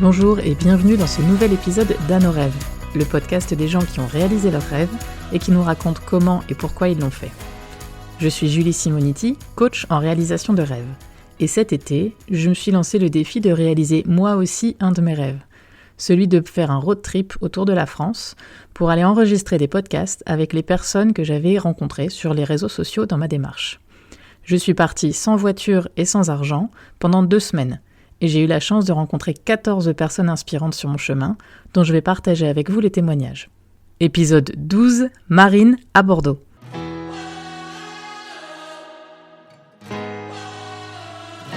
Bonjour et bienvenue dans ce nouvel épisode d'À nos rêves, le podcast des gens qui ont réalisé leurs rêves et qui nous racontent comment et pourquoi ils l'ont fait. Je suis Julie Simoniti, coach en réalisation de rêves. Et cet été, je me suis lancé le défi de réaliser moi aussi un de mes rêves, celui de faire un road trip autour de la France pour aller enregistrer des podcasts avec les personnes que j'avais rencontrées sur les réseaux sociaux dans ma démarche. Je suis partie sans voiture et sans argent pendant 2 semaines. Et j'ai eu la chance de rencontrer 14 personnes inspirantes sur mon chemin, dont je vais partager avec vous les témoignages. Épisode 12, Marine à Bordeaux.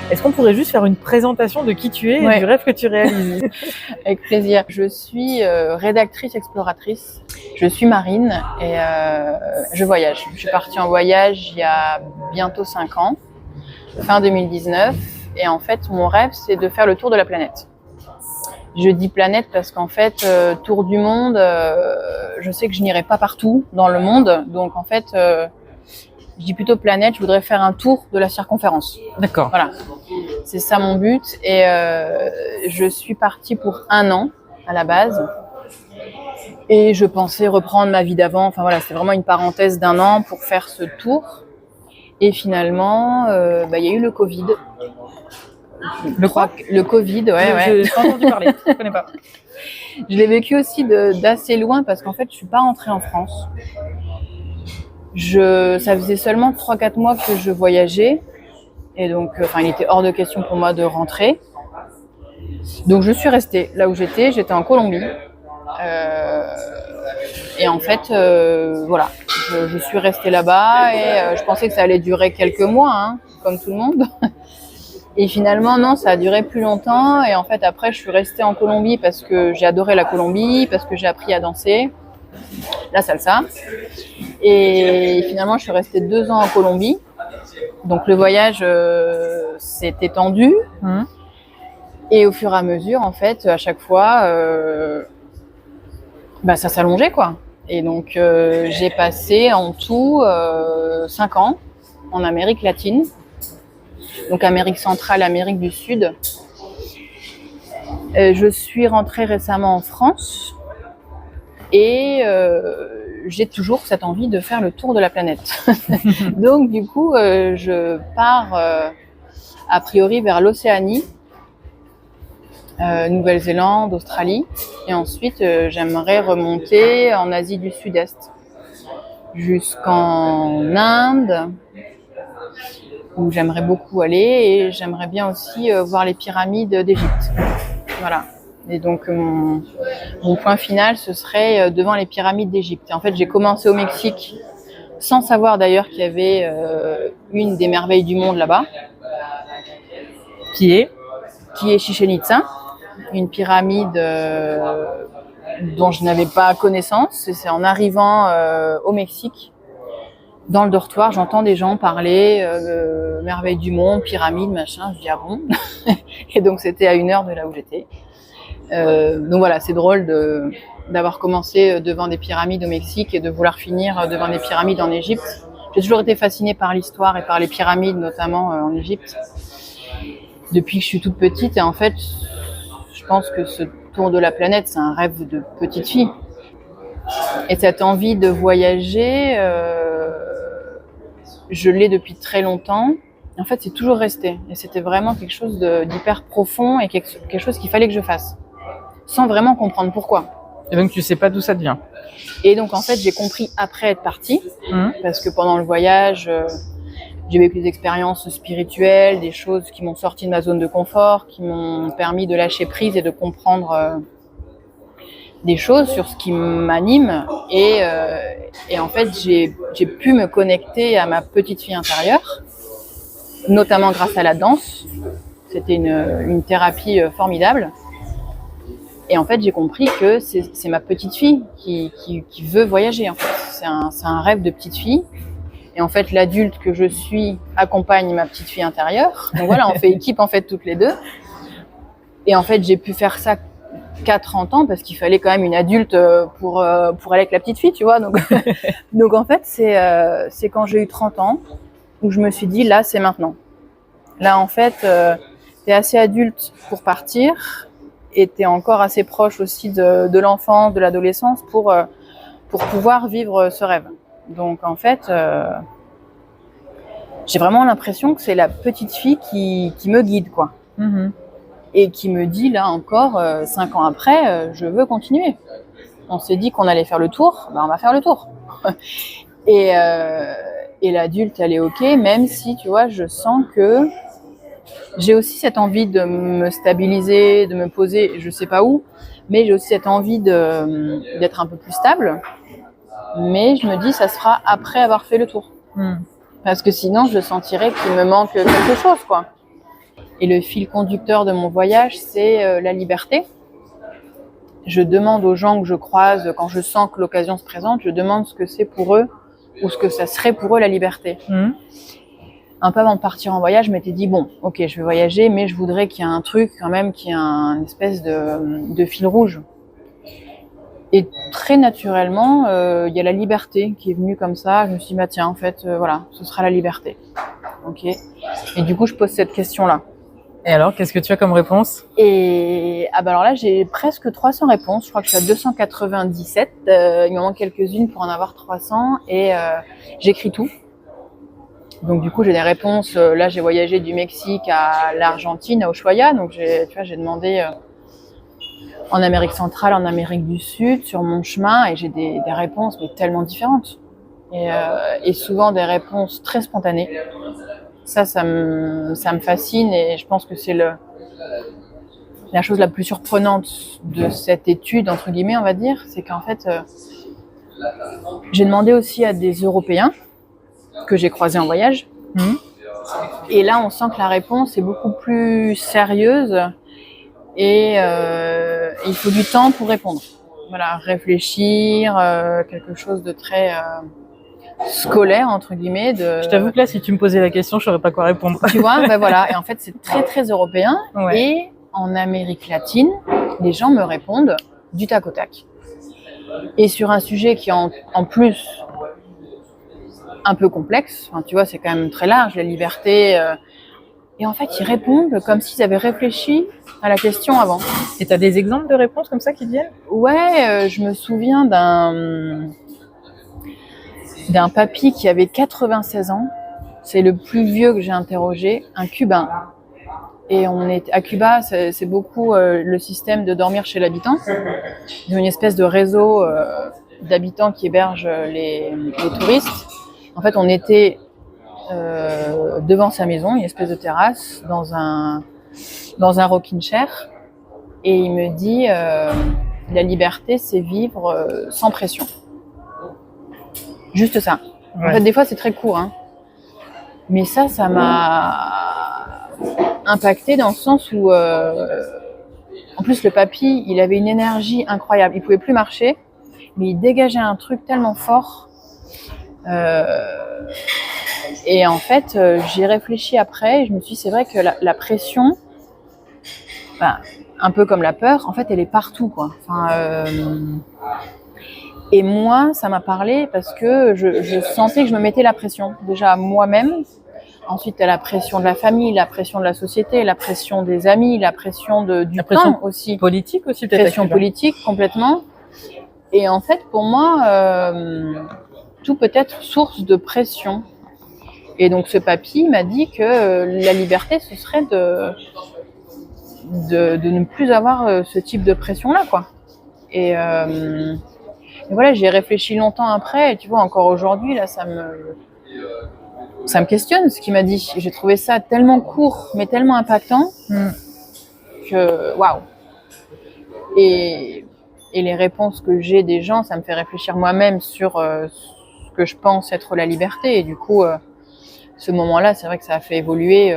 Est-ce qu'on pourrait juste faire une présentation de qui tu es et du rêve que tu réalises ? Avec plaisir. Je suis rédactrice exploratrice. Je suis Marine et je voyage. Je suis partie en voyage il y a bientôt 5 ans, fin 2019. Et en fait, mon rêve, c'est de faire le tour de la planète. Je dis planète parce qu'en fait, tour du monde, je sais que je n'irai pas partout dans le monde. Donc en fait, je dis plutôt planète, je voudrais faire un tour de la circonférence. D'accord. Voilà, c'est ça mon but. Et je suis partie pour 1 an à la base. Et je pensais reprendre ma vie d'avant. Enfin voilà, c'était vraiment une parenthèse d'1 an pour faire ce tour. Et finalement, y a eu le Covid. Le Covid, ouais. J'ai pas entendu parler, je connais pas. Je l'ai vécu aussi d'assez loin parce qu'en fait, je suis pas rentrée en France. Ça faisait seulement 3-4 mois que je voyageais. Et donc, il était hors de question pour moi de rentrer. Donc, je suis restée là où j'étais en Colombie. Et en fait, voilà, je suis restée là-bas et je pensais que ça allait durer quelques mois, comme tout le monde. Et finalement, non, ça a duré plus longtemps. Et en fait, après, je suis restée en Colombie parce que j'ai adoré la Colombie, parce que j'ai appris à danser, la salsa. Et finalement, je suis restée 2 ans en Colombie. Donc, le voyage s'est étendu. Et au fur et à mesure, en fait, à chaque fois, ça s'allongeait, quoi. Et donc, j'ai passé en tout 5 ans en Amérique latine. Donc Amérique centrale, Amérique du Sud. Je suis rentrée récemment en France et j'ai toujours cette envie de faire le tour de la planète. Donc du coup, je pars a priori vers l'Océanie, Nouvelle-Zélande, Australie. Et ensuite, j'aimerais remonter en Asie du Sud-Est jusqu'en Inde, où j'aimerais beaucoup aller, et j'aimerais bien aussi voir les pyramides d'Égypte. Voilà. Et donc mon point final, ce serait devant les pyramides d'Égypte. Et en fait, j'ai commencé au Mexique sans savoir d'ailleurs qu'il y avait une des merveilles du monde là-bas, qui est Chichén Itzá, une pyramide dont je n'avais pas connaissance. Et c'est en arrivant au Mexique, dans le dortoir, j'entends des gens parler merveilles du monde, pyramides, machin. Je dis ah bon. Et donc c'était à 1 heure de là où j'étais. Donc voilà, c'est drôle d'avoir commencé devant des pyramides au Mexique et de vouloir finir devant des pyramides en Égypte. J'ai toujours été fascinée par l'histoire et par les pyramides, notamment en Égypte, depuis que je suis toute petite. Et en fait, je pense que ce tour de la planète, c'est un rêve de petite fille. Et cette envie de voyager, je l'ai depuis très longtemps. En fait, c'est toujours resté. Et c'était vraiment quelque chose d'hyper profond et quelque chose qu'il fallait que je fasse, sans vraiment comprendre pourquoi. Et donc, tu sais pas d'où ça vient. Et donc, en fait, j'ai compris après être partie, parce que pendant le voyage, j'ai vécu des expériences spirituelles, des choses qui m'ont sorti de ma zone de confort, qui m'ont permis de lâcher prise et de comprendre des choses sur ce qui m'anime. Et en fait, j'ai pu me connecter à ma petite fille intérieure, notamment grâce à la danse. C'était une thérapie formidable. Et en fait, j'ai compris que c'est ma petite fille qui veut voyager. En fait, c'est un rêve de petite fille. Et en fait, l'adulte que je suis accompagne ma petite fille intérieure. Donc voilà, on fait équipe en fait toutes les deux. Et en fait, j'ai pu faire ça qu'à 30 ans parce qu'il fallait quand même une adulte pour aller avec la petite fille, tu vois. Donc en fait, c'est quand j'ai eu 30 ans où je me suis dit là, c'est maintenant. Là, en fait, t'es assez adulte pour partir était encore assez proche aussi de l'enfance, de l'adolescence pour pouvoir vivre ce rêve. Donc en fait, j'ai vraiment l'impression que c'est la petite fille qui me guide, quoi. Mmh. Et qui me dit, là encore, 5 ans après, je veux continuer. On s'est dit qu'on allait faire le tour, on va faire le tour. Et l'adulte, elle est OK, même si, tu vois, je sens que j'ai aussi cette envie de me stabiliser, de me poser, je sais pas où, mais j'ai aussi cette envie d'être un peu plus stable. Mais je me dis, ça sera après avoir fait le tour. Parce que sinon, je sentirais qu'il me manque quelque chose, quoi. Et le fil conducteur de mon voyage, c'est la liberté. Je demande aux gens que je croise, quand je sens que l'occasion se présente, je demande ce que c'est pour eux ou ce que ça serait pour eux la liberté. Un peu avant de partir en voyage, je m'étais dit, bon, ok, je vais voyager, mais je voudrais qu'il y ait un truc quand même, qu'il y ait une espèce de fil rouge. Et très naturellement, il y a la liberté qui est venue comme ça. Je me suis dit, bah tiens, en fait, voilà, ce sera la liberté. Ok. Et du coup, je pose cette question-là. Et alors, qu'est-ce que tu as comme réponse ? Et alors là, j'ai presque 300 réponses. Je crois que je suis à 297. Il me manque quelques-unes pour en avoir 300. Et j'écris tout. Donc du coup, j'ai des réponses. Là, j'ai voyagé du Mexique à l'Argentine, à Ushuaia. Donc j'ai demandé en Amérique centrale, en Amérique du Sud, sur mon chemin. Et j'ai des réponses mais tellement différentes. Et souvent des réponses très spontanées. Ça me fascine et je pense que c'est la chose la plus surprenante de cette étude, entre guillemets, on va dire, c'est qu'en fait, j'ai demandé aussi à des Européens que j'ai croisés en voyage. Et là, on sent que la réponse est beaucoup plus sérieuse et il faut du temps pour répondre. Voilà, réfléchir, quelque chose de très scolaire, entre guillemets. Je t'avoue que là, si tu me posais la question, je saurais pas quoi répondre. Tu vois, ben voilà. Et en fait, c'est très, très européen. Ouais. Et en Amérique latine, les gens me répondent du tac au tac. Et sur un sujet qui est en plus un peu complexe, enfin, tu vois, c'est quand même très large, la liberté. Et en fait, ils répondent comme s'ils avaient réfléchi à la question avant. Et tu as des exemples de réponses comme ça qui te viennent ? Ouais, je me souviens d'un papy qui avait 96 ans. C'est le plus vieux que j'ai interrogé, un Cubain. Et à Cuba, c'est beaucoup le système de dormir chez l'habitant. Ils ont une espèce de réseau d'habitants qui hébergent les touristes. En fait, on était devant sa maison, une espèce de terrasse, dans un rocking chair. Et il me dit, la liberté, c'est vivre sans pression. Juste ça. Ouais. En fait, des fois, c'est très court, hein. Mais ça m'a impacté dans le sens où, en plus, le papy, il avait une énergie incroyable. Il pouvait plus marcher, mais il dégageait un truc tellement fort. Et en fait, j'y réfléchi après et je me suis dit, c'est vrai que la pression, un peu comme la peur, en fait, elle est partout, quoi. Enfin, et moi, ça m'a parlé parce que je sentais que je me mettais la pression. Déjà moi-même. Ensuite, il y a la pression de la famille, la pression de la société, la pression des amis, la pression du temps aussi. Politique aussi, peut-être. Pression politique, complètement. Et en fait, pour moi, tout peut être source de pression. Et donc, ce papy m'a dit que la liberté, ce serait de ne plus avoir ce type de pression-là, quoi. Et voilà, j'y ai réfléchi longtemps après. Et tu vois, encore aujourd'hui, là, ça me questionne ce qu'il m'a dit. J'ai trouvé ça tellement court, mais tellement impactant que waouh. Et les réponses que j'ai des gens, ça me fait réfléchir moi-même sur ce que je pense être la liberté. Et du coup, ce moment-là, c'est vrai que ça a fait évoluer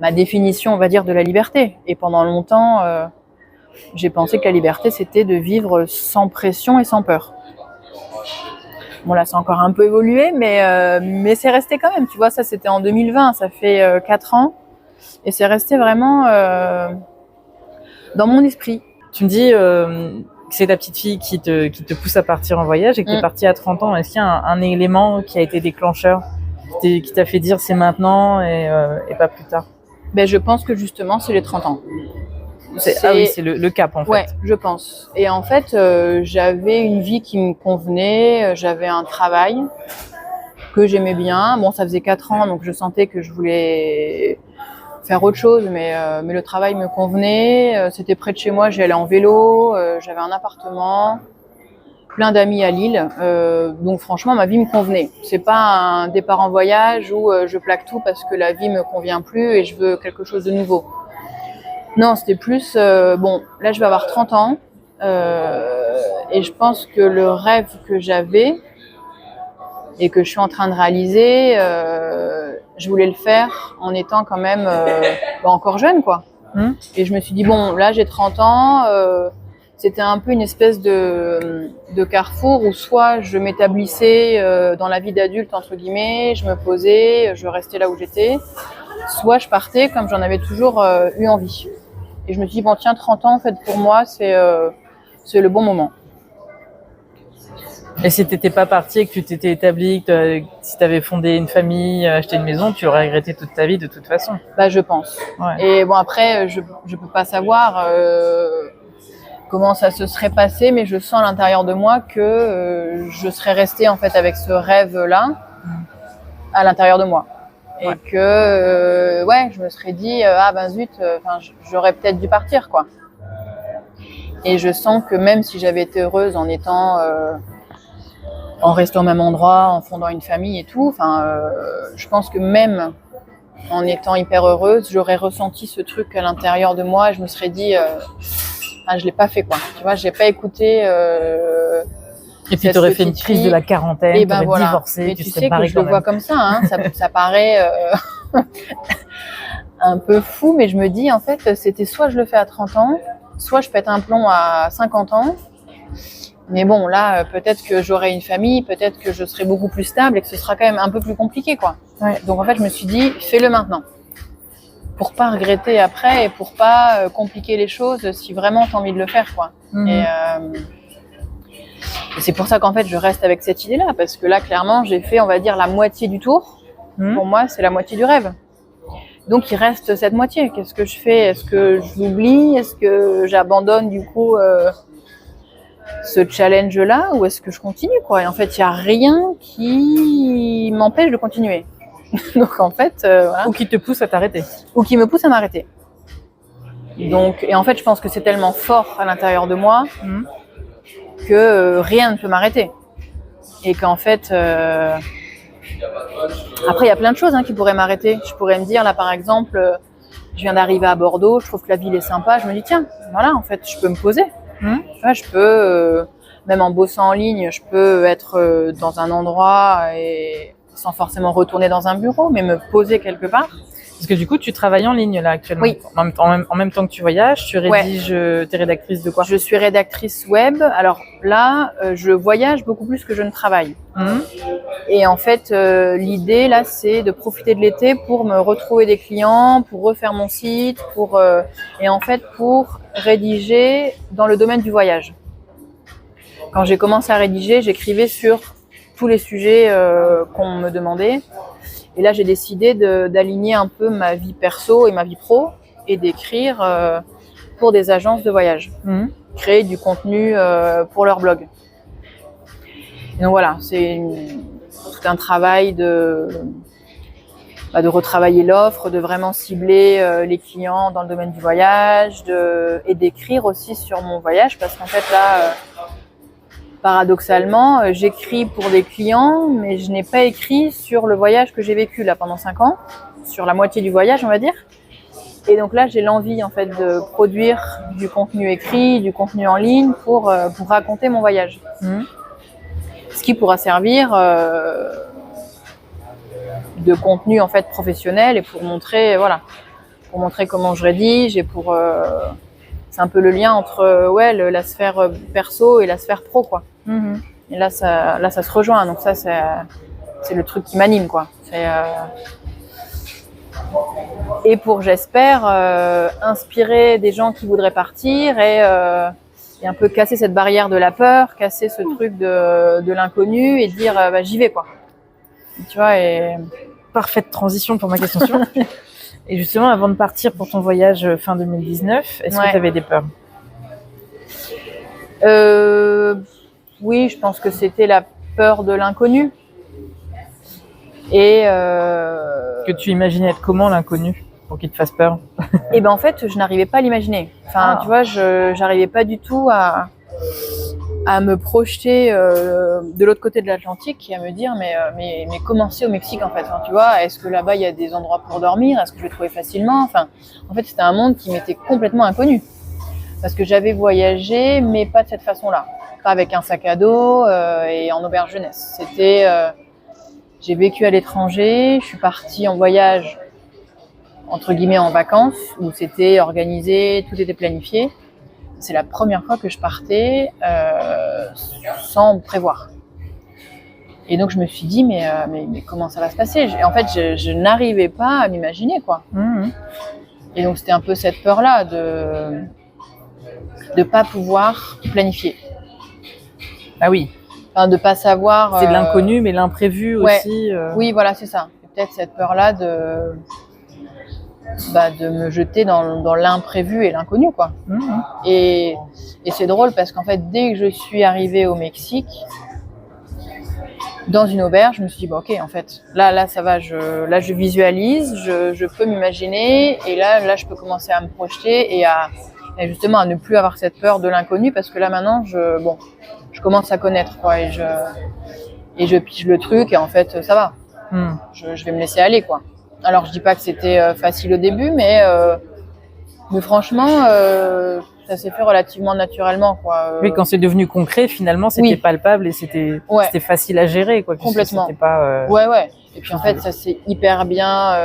ma définition, on va dire, de la liberté. Et pendant longtemps, j'ai pensé que la liberté, c'était de vivre sans pression et sans peur. Bon, là, c'est encore un peu évolué, mais c'est resté quand même. Tu vois, ça, c'était en 2020, ça fait 4 ans. Et c'est resté vraiment dans mon esprit. Tu me dis que c'est ta petite fille qui te pousse à partir en voyage et que tu es partie à 30 ans. Est-ce qu'il y a un élément qui a été déclencheur, qui t'a fait dire c'est maintenant et pas plus tard ? Ben, je pense que justement, c'est les 30 ans. Ah oui, c'est le cap en fait. Ouais, je pense. Et en fait, j'avais une vie qui me convenait, j'avais un travail que j'aimais bien. Bon, ça faisait 4 ans, donc je sentais que je voulais faire autre chose, mais le travail me convenait. C'était près de chez moi, j'y allais en vélo, j'avais un appartement, plein d'amis à Lille. Donc franchement, ma vie me convenait. C'est pas un départ en voyage où je plaque tout parce que la vie me convient plus et je veux quelque chose de nouveau. Non, c'était plus, bon, là je vais avoir 30 ans et je pense que le rêve que j'avais et que je suis en train de réaliser, je voulais le faire en étant quand même encore jeune, quoi. Et je me suis dit, bon, là j'ai 30 ans, c'était un peu une espèce de carrefour où soit je m'établissais dans la vie d'adulte, entre guillemets, je me posais, je restais là où j'étais, soit je partais comme j'en avais toujours eu envie. Et je me suis dit, bon tiens, 30 ans, en fait, pour moi, c'est le bon moment. Et si t'étais pas partie et que tu t'étais établie, si t'avais fondé une famille, acheté une maison, tu l'aurais regretté toute ta vie de toute façon. Bah, je pense. Ouais. Et bon, après, je peux pas savoir comment ça se serait passé, mais je sens à l'intérieur de moi que je serais restée en fait avec ce rêve-là à l'intérieur de moi. Et que je me serais dit ah ben zut, j'aurais peut-être dû partir, quoi. Et je sens que même si j'avais été heureuse en étant en restant au même endroit, en fondant une famille et tout, je pense que même en étant hyper heureuse, j'aurais ressenti ce truc à l'intérieur de moi et je me serais dit je l'ai pas fait, quoi. Tu vois, j'ai pas écité et puis t'aurais fait une crise de la quarantaine, et t'aurais divorcé, mais tu sais que je le vois comme ça, hein. ça paraît un peu fou, mais je me dis en fait, c'était soit je le fais à 30 ans, soit je pète un plomb à 50 ans. Mais bon, là, peut-être que j'aurai une famille, peut-être que je serai beaucoup plus stable et que ce sera quand même un peu plus compliqué, quoi. Ouais. Donc en fait, je me suis dit, fais-le maintenant. Pour pas regretter après et pour pas compliquer les choses si vraiment t'as envie de le faire, quoi. Et c'est pour ça qu'en fait, je reste avec cette idée-là, parce que là, clairement, j'ai fait, on va dire, la moitié du tour. Pour moi, c'est la moitié du rêve. Donc, il reste cette moitié. Qu'est-ce que je fais ? Est-ce que je l'oublie ? Est-ce que j'abandonne, du coup, ce challenge-là ? Ou est-ce que je continue, quoi ? Et en fait, il n'y a rien qui m'empêche de continuer. Donc, en fait... voilà. Ou qui te pousse à t'arrêter. Ou qui me pousse à m'arrêter. Donc, et en fait, je pense que c'est tellement fort à l'intérieur de moi que rien ne peut m'arrêter. Et qu'en fait... Après, il y a plein de choses qui pourraient m'arrêter. Je pourrais me dire, là, par exemple, je viens d'arriver à Bordeaux, je trouve que la ville est sympa. Je me dis, tiens, voilà, en fait, je peux me poser. Tu vois, je peux, même en bossant en ligne, je peux être dans un endroit et sans forcément retourner dans un bureau, mais me poser quelque part. Parce que du coup, tu travailles en ligne là actuellement. Oui. En même temps que tu voyages, tu rédiges, t'es rédactrice de quoi ? Je suis rédactrice web. Alors là, je voyage beaucoup plus que je ne travaille. Et en fait, l'idée là, c'est de profiter de l'été pour me retrouver des clients, pour refaire mon site, et en fait pour rédiger dans le domaine du voyage. Quand j'ai commencé à rédiger, j'écrivais sur tous les sujets qu'on me demandait. Et là, j'ai décidé d'aligner un peu ma vie perso et ma vie pro et d'écrire pour des agences de voyage. Créer du contenu pour leur blog. Et donc voilà, c'est tout un travail de retravailler l'offre, de vraiment cibler les clients dans le domaine du voyage et d'écrire aussi sur mon voyage parce qu'en fait là... paradoxalement, j'écris pour des clients, mais je n'ai pas écrit sur le voyage que j'ai vécu là pendant 5 ans, sur la moitié du voyage, on va dire. Et donc là, j'ai l'envie en fait de produire du contenu écrit, du contenu en ligne pour raconter mon voyage. Ce qui pourra servir de contenu en fait professionnel et pour montrer comment je rédige et pour c'est un peu le lien entre la sphère perso et la sphère pro, quoi. Et là ça se rejoint, donc ça c'est le truc qui m'anime, quoi. Et pour, j'espère, inspirer des gens qui voudraient partir et un peu casser cette barrière de la peur, casser ce truc de l'inconnu et dire j'y vais, quoi. Tu vois, et parfaite transition pour ma question suivante. Et justement, avant de partir pour ton voyage fin 2019, est-ce que tu avais des peurs? Oui, je pense que c'était la peur de l'inconnu. Et que tu imaginais être comment l'inconnu pour qu'il te fasse peur? Et ben en fait, je n'arrivais pas à l'imaginer. Enfin, tu vois, j'arrivais pas du tout à me projeter de l'autre côté de l'Atlantique et à me dire mais comment c'est au Mexique en fait, enfin, tu vois, est-ce que là-bas il y a des endroits pour dormir, est-ce que je vais trouver facilement, enfin en fait c'était un monde qui m'était complètement inconnu parce que j'avais voyagé mais pas de cette façon-là, pas avec un sac à dos et en auberge jeunesse. C'était j'ai vécu à l'étranger, je suis partie en voyage entre guillemets en vacances où c'était organisé, tout était planifié. C'est la première fois que je partais sans prévoir. Et donc je me suis dit mais comment ça va se passer? En fait, je n'arrivais pas à m'imaginer quoi. Et donc c'était un peu cette peur-là de pas pouvoir planifier. Ah oui. Enfin, de pas savoir. C'est de l'inconnu, mais l'imprévu aussi. Oui, voilà, c'est ça. Peut-être cette peur-là de me jeter dans l'imprévu et l'inconnu quoi. Et c'est drôle parce qu'en fait dès que je suis arrivée au Mexique dans une auberge, je me suis dit ok en fait là ça va, je visualise, je peux m'imaginer et là je peux commencer à me projeter et justement à ne plus avoir cette peur de l'inconnu parce que là maintenant je commence à connaître quoi et je pige le truc et en fait ça va. Je vais me laisser aller quoi. Alors je dis pas que c'était facile au début, mais franchement, ça s'est fait relativement naturellement, quoi. Oui, quand c'est devenu concret, finalement, c'était palpable et c'était facile à gérer, quoi. Complètement. C'était pas. Ouais. Et puis en fait, ça s'est hyper bien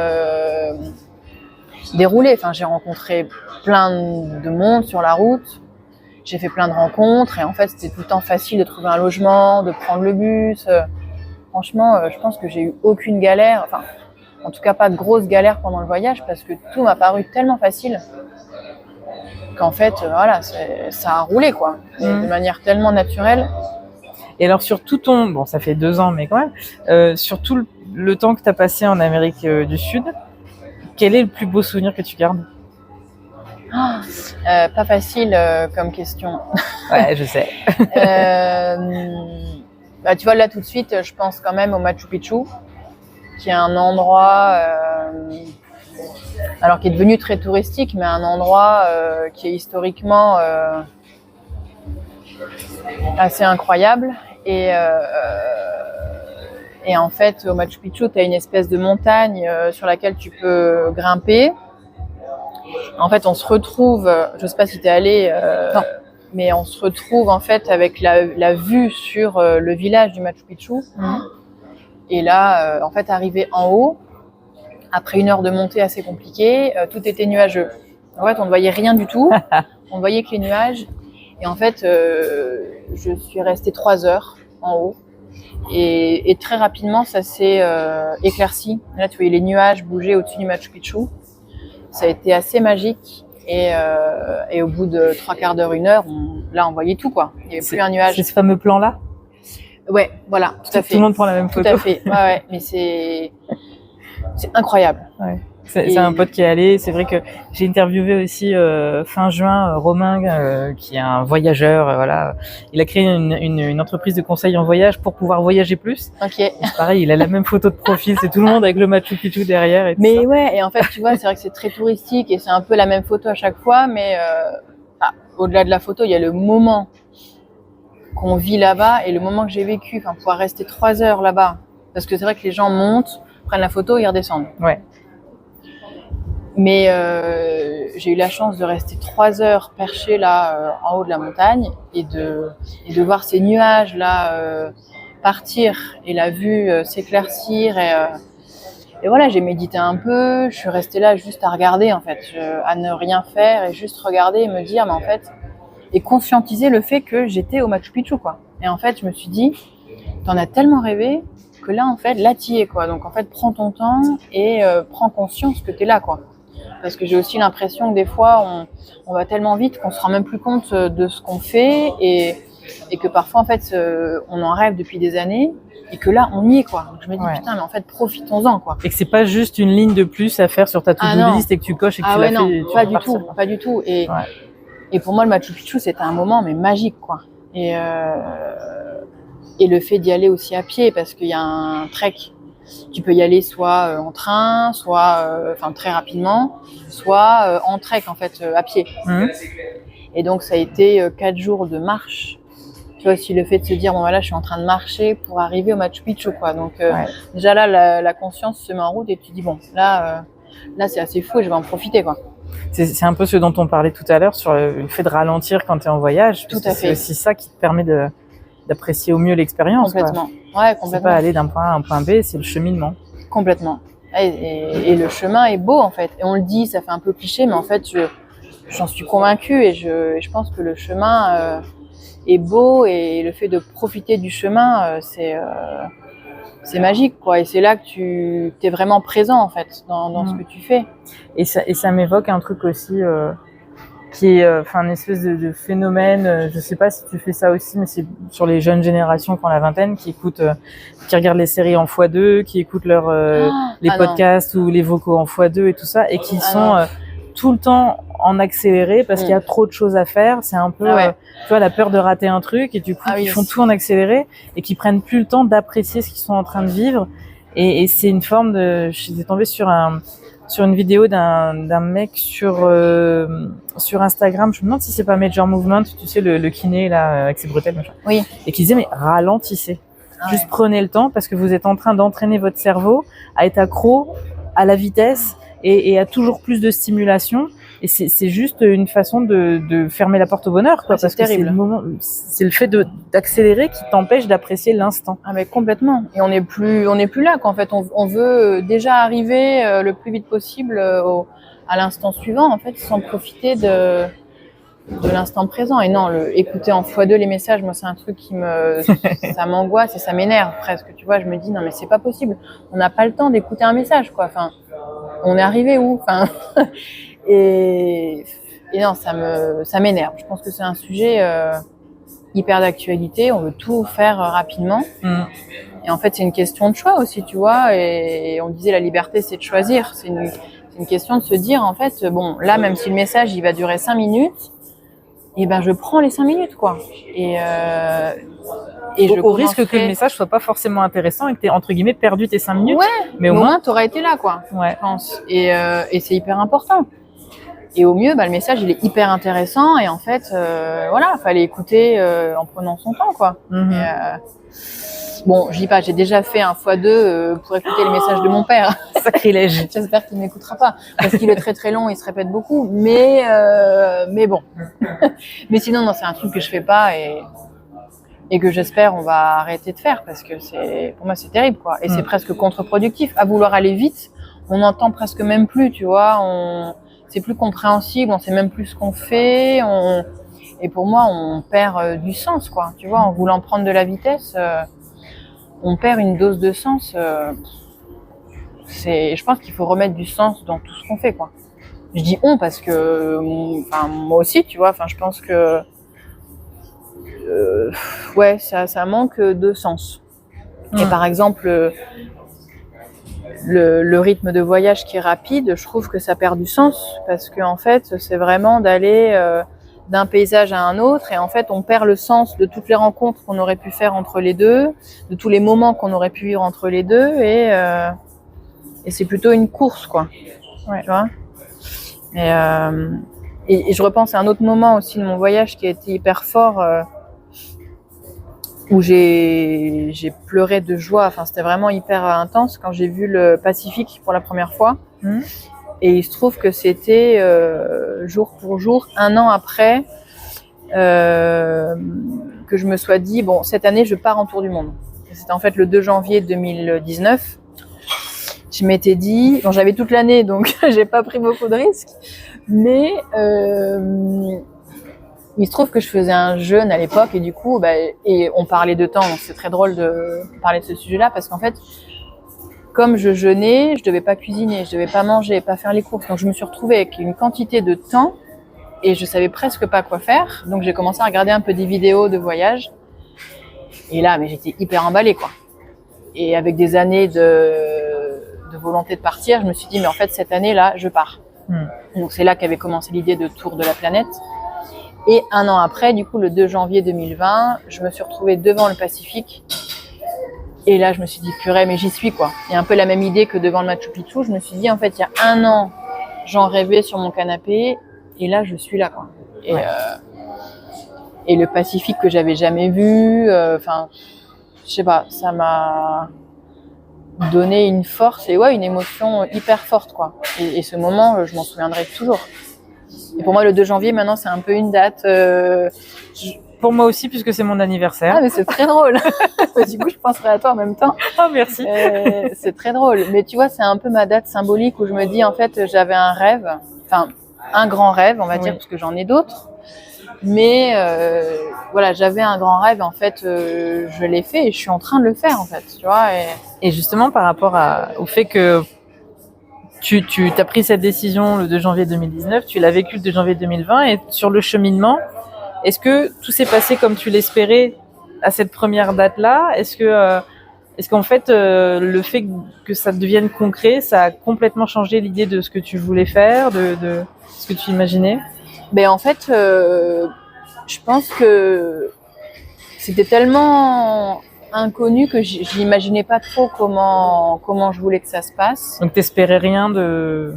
déroulé. Enfin, j'ai rencontré plein de monde sur la route. J'ai fait plein de rencontres et en fait, c'était tout le temps facile de trouver un logement, de prendre le bus. Franchement, je pense que j'ai eu aucune galère. Enfin. En tout cas, pas de grosse galère pendant le voyage parce que tout m'a paru tellement facile qu'en fait, voilà, ça a roulé, quoi, de manière tellement naturelle. Et alors, sur tout ton... Bon, ça fait 2 ans, mais quand même, sur tout le temps que tu as passé en Amérique du Sud, quel est le plus beau souvenir que tu gardes? Pas facile comme question. Ouais, je sais. Tu vois, là, tout de suite, je pense quand même au Machu Picchu, qui est un endroit alors qui est devenu très touristique, mais un endroit qui est historiquement assez incroyable. Et en fait, au Machu Picchu, tu as une espèce de montagne sur laquelle tu peux grimper. En fait, on se retrouve, je sais pas si tu es allé, mais on se retrouve en fait avec la vue sur le village du Machu Picchu. Et là, en fait, arrivé en haut, après 1 heure de montée assez compliquée, tout était nuageux. En fait, on ne voyait rien du tout. On ne voyait que les nuages. Et en fait, je suis restée 3 heures en haut. Et très rapidement, ça s'est éclairci. Là, tu voyais les nuages bouger au-dessus du Machu Picchu. Ça a été assez magique. Et au bout de 3/4 d'heure, 1 heure, on voyait tout, quoi. Il n'y avait plus un nuage. C'est ce fameux plan-là? Ouais, voilà, tout à fait. Tout le monde prend la même photo. Tout à fait, ouais, mais c'est incroyable. Ouais. C'est un pote qui est allé. C'est vrai que j'ai interviewé aussi fin juin Romain, qui est un voyageur. Voilà, il a créé une entreprise de conseil en voyage pour pouvoir voyager plus. Ok. Et pareil, il a la même photo de profil. C'est tout le monde avec le Machu Picchu derrière. Et tout mais ça. Ouais, et en fait, tu vois, c'est vrai que c'est très touristique et c'est un peu la même photo à chaque fois. Mais au-delà de la photo, il y a le moment qu'on vit là-bas et le moment que j'ai vécu, enfin pouvoir rester 3 heures là-bas, parce que c'est vrai que les gens montent, prennent la photo et ils redescendent. Ouais. Mais j'ai eu la chance de rester 3 heures perchée là en haut de la montagne et de voir ces nuages là partir et la vue s'éclaircir et voilà, j'ai médité un peu, je suis restée là juste à regarder en fait, à ne rien faire et juste regarder et me dire mais en fait et conscientiser le fait que j'étais au Machu Picchu quoi. Et en fait, je me suis dit t'en as tellement rêvé que là en fait, là t'y es quoi. Donc en fait, prends ton temps et prends conscience que t'es là quoi. Parce que j'ai aussi l'impression que des fois on va tellement vite qu'on se rend même plus compte de ce qu'on fait et et que parfois en fait on en rêve depuis des années et que là on y est quoi. Donc je me dis putain mais en fait profitons-en quoi. Et que c'est pas juste une ligne de plus à faire sur ta to-do list et que tu coches et que tu l'as non, fait. Pas du tout. Et pour moi le Machu Picchu c'était un moment mais magique quoi. Et le fait d'y aller aussi à pied parce qu'il y a un trek. Tu peux y aller soit en train, soit très rapidement, soit en trek en fait à pied. Et donc ça a été 4 jours de marche. Tu vois aussi le fait de se dire bon voilà je suis en train de marcher pour arriver au Machu Picchu quoi. Donc déjà là la conscience se met en route et tu dis bon là c'est assez fou et je vais en profiter quoi. C'est un peu ce dont on parlait tout à l'heure sur le fait de ralentir quand tu es en voyage. Tout à fait. C'est aussi ça qui te permet d'apprécier au mieux l'expérience. Complètement. Quoi. Ouais, complètement. C'est pas aller d'un point A à un point B, c'est le cheminement. Complètement. Et le chemin est beau en fait. Et on le dit, ça fait un peu cliché, mais en fait, j'en suis convaincue et je pense que le chemin est beau et le fait de profiter du chemin, c'est magique quoi. Et c'est là que tu es vraiment présent en fait dans ce que tu fais. Et ça m'évoque un truc aussi. Qui est une espèce de phénomène, je sais pas si tu fais ça aussi, mais c'est sur les jeunes générations qui ont la vingtaine, qui regardent les séries en x2, qui écoutent les podcasts ou les vocaux en x2 et tout ça, et qui sont tout le temps en accéléré parce qu'il y a trop de choses à faire. C'est un peu, tu vois, la peur de rater un truc, et du coup, ils font tout en accéléré et qui prennent plus le temps d'apprécier ce qu'ils sont en train de vivre. Et c'est une forme de, j'étais tombée sur une vidéo d'un mec sur Instagram, je me demande si c'est pas Major Movement, tu sais le kiné là avec ses bretelles machin. Oui. Et qui disait mais ralentissez. Juste prenez le temps parce que vous êtes en train d'entraîner votre cerveau à être accro à la vitesse et à toujours plus de stimulation. Et c'est juste une façon de fermer la porte au bonheur, quoi, parce que c'est le fait d'accélérer qui t'empêche d'apprécier l'instant. Ah mais complètement. Et on n'est plus là, qu'en fait on veut déjà arriver le plus vite possible à l'instant suivant, en fait, sans profiter de l'instant présent. Et non, écouter en x2 les messages, moi c'est un truc ça m'angoisse et ça m'énerve presque. Tu vois, je me dis non mais c'est pas possible. On n'a pas le temps d'écouter un message, quoi. Enfin, on est arrivé où? Enfin. Et non, ça m'énerve. Je pense que c'est un sujet hyper d'actualité. On veut tout faire rapidement. Et en fait, c'est une question de choix aussi, tu vois. Et on disait la liberté, c'est de choisir. C'est une question de se dire, en fait, bon, là, même si le message, il va durer 5 minutes, et ben, je prends les 5 minutes, quoi. Et au risque que le message soit pas forcément intéressant et que t'aies, entre guillemets, perdu tes 5 minutes. Ouais, mais au moins, t'auras été là, quoi. Ouais. Je pense. Et c'est hyper important. Et au mieux, le message, il est hyper intéressant. Et en fait, fallait écouter en prenant son temps, quoi. Bon, je dis pas, j'ai déjà fait un x2 pour écouter les messages de mon père. Sacrilège. J'espère qu'il m'écoutera pas, parce qu'il est très très long, il se répète beaucoup. Mais bon. Mais sinon, non, c'est un truc que je fais pas et que j'espère on va arrêter de faire, parce que pour moi, c'est terrible, quoi. Et c'est presque contre-productif. À vouloir aller vite, on n'entend presque même plus, tu vois. C'est plus compréhensible, on sait même plus ce qu'on fait, et pour moi on perd du sens, quoi. Tu vois, en voulant prendre de la vitesse, on perd une dose de sens. Je pense qu'il faut remettre du sens dans tout ce qu'on fait, quoi. Je dis on parce que, moi aussi, tu vois. Je pense que, ça manque de sens. Et par exemple. Le rythme de voyage qui est rapide, je trouve que ça perd du sens, parce que en fait, c'est vraiment d'aller d'un paysage à un autre, et en fait, on perd le sens de toutes les rencontres qu'on aurait pu faire entre les deux, de tous les moments qu'on aurait pu vivre entre les deux, et c'est plutôt une course, quoi. Ouais. Tu vois. Et je repense à un autre moment aussi de mon voyage qui a été hyper fort. Où j'ai pleuré de joie. C'était vraiment hyper intense quand j'ai vu le Pacifique pour la première fois. Et il se trouve que c'était jour pour jour, 1 an après, que je me sois dit, bon, cette année, je pars en tour du monde. Et c'était en fait le 2 janvier 2019. Je m'étais dit, bon, j'avais toute l'année, donc j'ai pas pris beaucoup de risques, mais il se trouve que je faisais un jeûne à l'époque, et du coup, et on parlait de temps, donc c'est très drôle de parler de ce sujet-là, parce qu'en fait, comme je jeûnais, je devais pas cuisiner, je devais pas manger, pas faire les courses, donc je me suis retrouvée avec une quantité de temps et je savais presque pas quoi faire. Donc j'ai commencé à regarder un peu des vidéos de voyage. Et là, mais j'étais hyper emballée, quoi. Et avec des années de volonté de partir, je me suis dit, mais en fait, cette année-là, je pars. Donc c'est là qu'avait commencé l'idée de Tour de la planète. Et un an après, du coup, le 2 janvier 2020, je me suis retrouvée devant le Pacifique. Et là, je me suis dit, purée, mais j'y suis, quoi. Il y a un peu la même idée que devant le Machu Picchu. Je me suis dit, en fait, il y a un an, j'en rêvais sur mon canapé. Et là, je suis là, quoi. Et le Pacifique que j'avais jamais vu, enfin, je sais pas, ça m'a donné une force et une émotion hyper forte, quoi. Et ce moment, je m'en souviendrai toujours. Et pour moi, le 2 janvier, maintenant, c'est un peu une date. Pour moi aussi, puisque c'est mon anniversaire. Ah, mais c'est très drôle. Du coup, je penserai à toi en même temps. Oh, merci. C'est très drôle. Mais tu vois, c'est un peu ma date symbolique où je me dis, en fait, j'avais un rêve, enfin, un grand rêve, on va dire, parce que j'en ai d'autres. Mais voilà, j'avais un grand rêve, en fait, je l'ai fait et je suis en train de le faire, en fait, tu vois. Et justement, par rapport au fait que tu as pris cette décision le 2 janvier 2019, tu l'as vécu le 2 janvier 2020, et sur le cheminement, est-ce que tout s'est passé comme tu l'espérais à cette première date-là ? Est-ce qu'en fait, le fait que ça devienne concret, ça a complètement changé l'idée de ce que tu voulais faire, de ce que tu imaginais ? Ben en fait, je pense que c'était tellement inconnu que j'imaginais pas trop comment je voulais que ça se passe. Donc t'espérais rien de...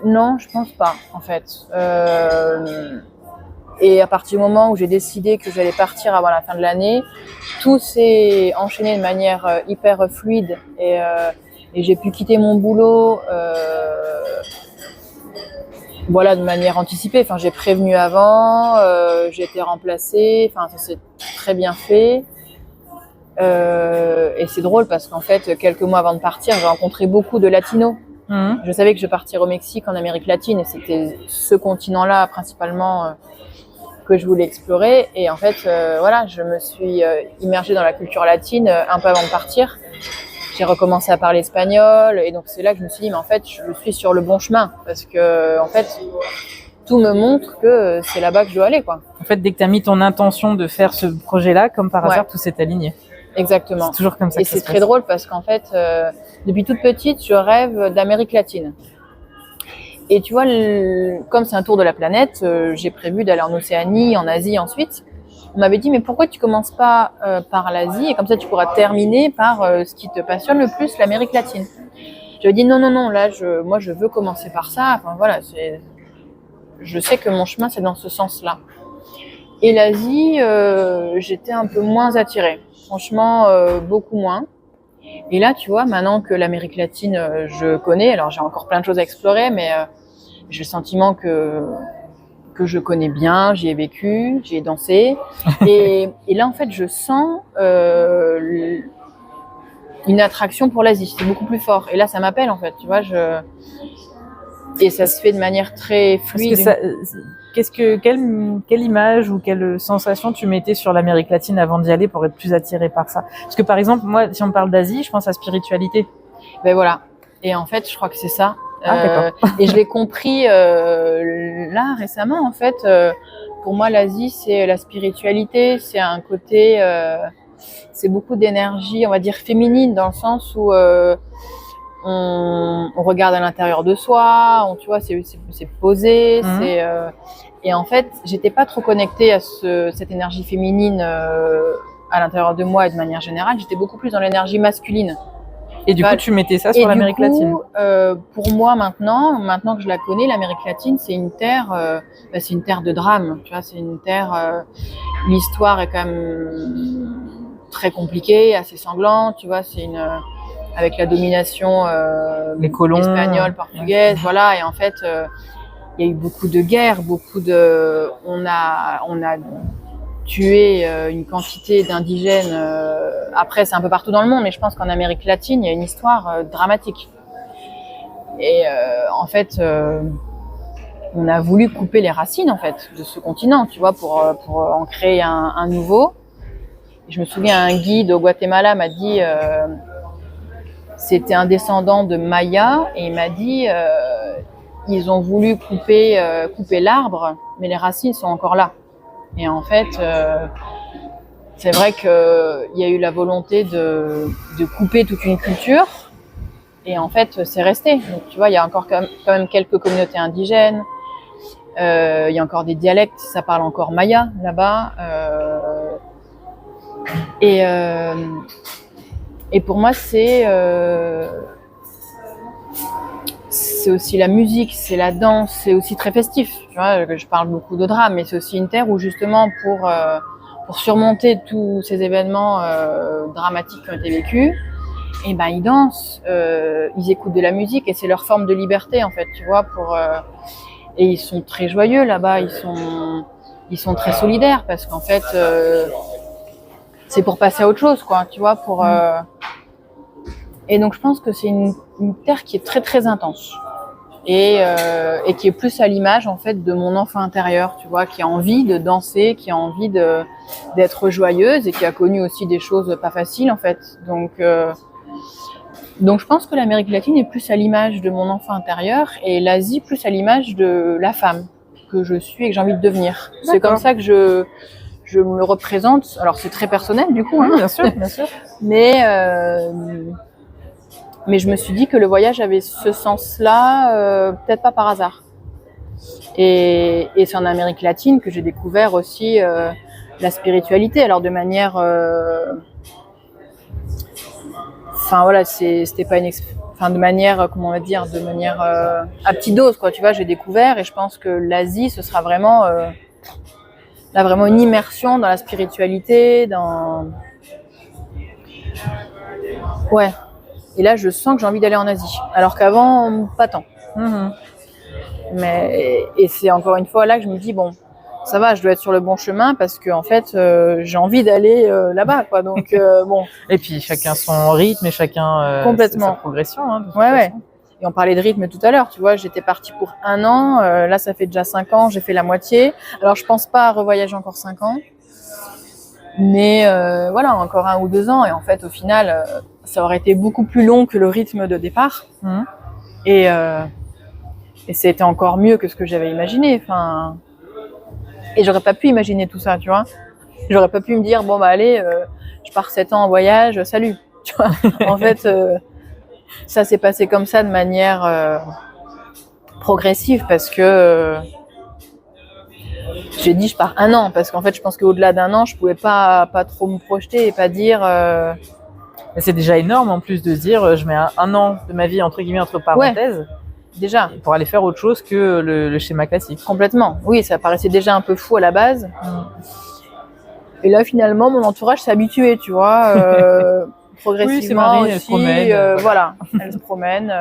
Non, je pense pas, en fait. Et à partir du moment où j'ai décidé que j'allais partir avant la fin de l'année, tout s'est enchaîné de manière hyper fluide et j'ai pu quitter mon boulot de manière anticipée. Enfin, j'ai prévenu avant, j'ai été remplacée, enfin, ça s'est très bien fait. Et c'est drôle parce qu'en fait, quelques mois avant de partir, j'ai rencontré beaucoup de latinos. Je savais que je partirais au Mexique, en Amérique latine, et c'était ce continent-là principalement que je voulais explorer. Et en fait, je me suis immergée dans la culture latine un peu avant de partir. J'ai recommencé à parler espagnol, et donc c'est là que je me suis dit, mais en fait, je suis sur le bon chemin, parce que en fait, tout me montre que c'est là-bas que je dois aller, quoi. En fait, dès que tu as mis ton intention de faire ce projet-là, comme par hasard, tout s'est aligné. Exactement. C'est toujours comme ça. Et c'est très drôle parce qu'en fait, depuis toute petite, je rêve d'Amérique latine. Et tu vois, comme c'est un tour de la planète, j'ai prévu d'aller en Océanie, en Asie ensuite. On m'avait dit, mais pourquoi tu commences pas par l'Asie, et comme ça tu pourras terminer par ce qui te passionne le plus, l'Amérique latine. J'avais dit non, là, moi je veux commencer par ça. Enfin voilà, je sais que mon chemin c'est dans ce sens-là. Et l'Asie, j'étais un peu moins attirée. Franchement, beaucoup moins. Et là, tu vois, maintenant que l'Amérique latine, je connais, alors j'ai encore plein de choses à explorer, mais j'ai le sentiment que je connais bien, j'y ai vécu, j'y ai dansé. Et là, en fait, je sens une attraction pour l'Asie. C'est beaucoup plus fort. Et là, ça m'appelle, en fait, tu vois. Et ça se fait de manière très fluide. Quelle image ou quelle sensation tu mettais sur l'Amérique latine avant d'y aller pour être plus attirée par ça ? Parce que par exemple, moi, si on parle d'Asie, je pense à spiritualité. Ben voilà. Et en fait, je crois que c'est ça. D'accord. Et je l'ai compris là récemment, en fait. Pour moi, l'Asie, c'est la spiritualité. C'est un côté, c'est beaucoup d'énergie, on va dire féminine, dans le sens où on regarde à l'intérieur de soi, tu vois, c'est posé, et en fait, j'étais pas trop connectée à cette énergie féminine à l'intérieur de moi et de manière générale. J'étais beaucoup plus dans l'énergie masculine. Et du coup, tu mettais ça sur l'Amérique latine. Pour moi, maintenant que je la connais, l'Amérique latine, c'est une terre de drame. Tu vois, c'est une terre. L'histoire est quand même très compliquée, assez sanglante. Tu vois, c'est avec la domination les colons espagnole, portugaise, voilà. Et en fait, il y a eu beaucoup de guerres, on a tué une quantité d'indigènes. Après, c'est un peu partout dans le monde, mais je pense qu'en Amérique latine, il y a une histoire dramatique. Et en fait, on a voulu couper les racines, en fait, de ce continent, tu vois, pour en créer un nouveau. Et je me souviens, un guide au Guatemala m'a dit, c'était un descendant de Maya, et il m'a dit, ils ont voulu couper l'arbre, mais les racines sont encore là. Et en fait, c'est vrai qu'il y a eu la volonté de couper toute une culture, et en fait, c'est resté. Donc, tu vois, il y a encore quand même quelques communautés indigènes, il y a encore des dialectes, ça parle encore maya là-bas. Et pour moi, c'est aussi la musique, c'est la danse, c'est aussi très festif. Tu vois, je parle beaucoup de drame, mais c'est aussi une terre où justement pour surmonter tous ces événements dramatiques qui ont été vécus, et ben ils dansent, ils écoutent de la musique et c'est leur forme de liberté en fait, tu vois. Et ils sont très joyeux là-bas, ils sont très solidaires parce qu'en fait c'est pour passer à autre chose, quoi, tu vois, Et donc je pense que c'est une terre qui est très très intense et qui est plus à l'image en fait de mon enfant intérieur, tu vois, qui a envie de danser, qui a envie d'être joyeuse et qui a connu aussi des choses pas faciles en fait. Donc je pense que l'Amérique latine est plus à l'image de mon enfant intérieur et l'Asie plus à l'image de la femme que je suis et que j'ai envie de devenir. D'accord. C'est comme ça que je me le représente. Alors c'est très personnel du coup, hein. Bien sûr, bien sûr. Mais je me suis dit que le voyage avait ce sens-là, peut-être pas par hasard. Et c'est en Amérique latine que j'ai découvert aussi la spiritualité. Alors de manière, enfin voilà, c'était pas de manière, comment on va dire, de manière à petite dose, quoi. Tu vois, j'ai découvert et je pense que l'Asie, ce sera vraiment là vraiment une immersion dans la spiritualité, ouais. Et là, je sens que j'ai envie d'aller en Asie. Alors qu'avant, pas tant. Et c'est encore une fois là que je me dis, bon, ça va, je dois être sur le bon chemin parce que en fait, j'ai envie d'aller là-bas, quoi. Donc, bon. Et puis, chacun son rythme et chacun complètement sa progression. Hein, ouais. Et on parlait de rythme tout à l'heure, tu vois, j'étais partie pour 1 an. Là, ça fait déjà 5 ans, j'ai fait la moitié. Alors, je pense pas à revoyager encore 5 ans. Mais voilà, encore 1 ou 2 ans. Et en fait, au final, ça aurait été beaucoup plus long que le rythme de départ. Et c'était encore mieux que ce que j'avais imaginé. Enfin, et j'aurais pas pu imaginer tout ça, tu vois. J'aurais pas pu me dire, bon, bah allez, je pars 7 ans en voyage, salut. Tu vois. En fait, ça s'est passé comme ça de manière progressive parce que j'ai dit je pars 1 an parce qu'en fait je pense qu'au-delà d'1 an je pouvais pas trop me projeter et pas dire mais c'est déjà énorme en plus de dire je mets 1 an de ma vie entre guillemets entre parenthèses, ouais, déjà pour aller faire autre chose que le schéma classique. Complètement, oui, ça paraissait déjà un peu fou à la base. Et là finalement mon entourage s'est habitué, tu vois, progressivement. Oui, c'est Marie, aussi, elle se promène, voilà, elle se promène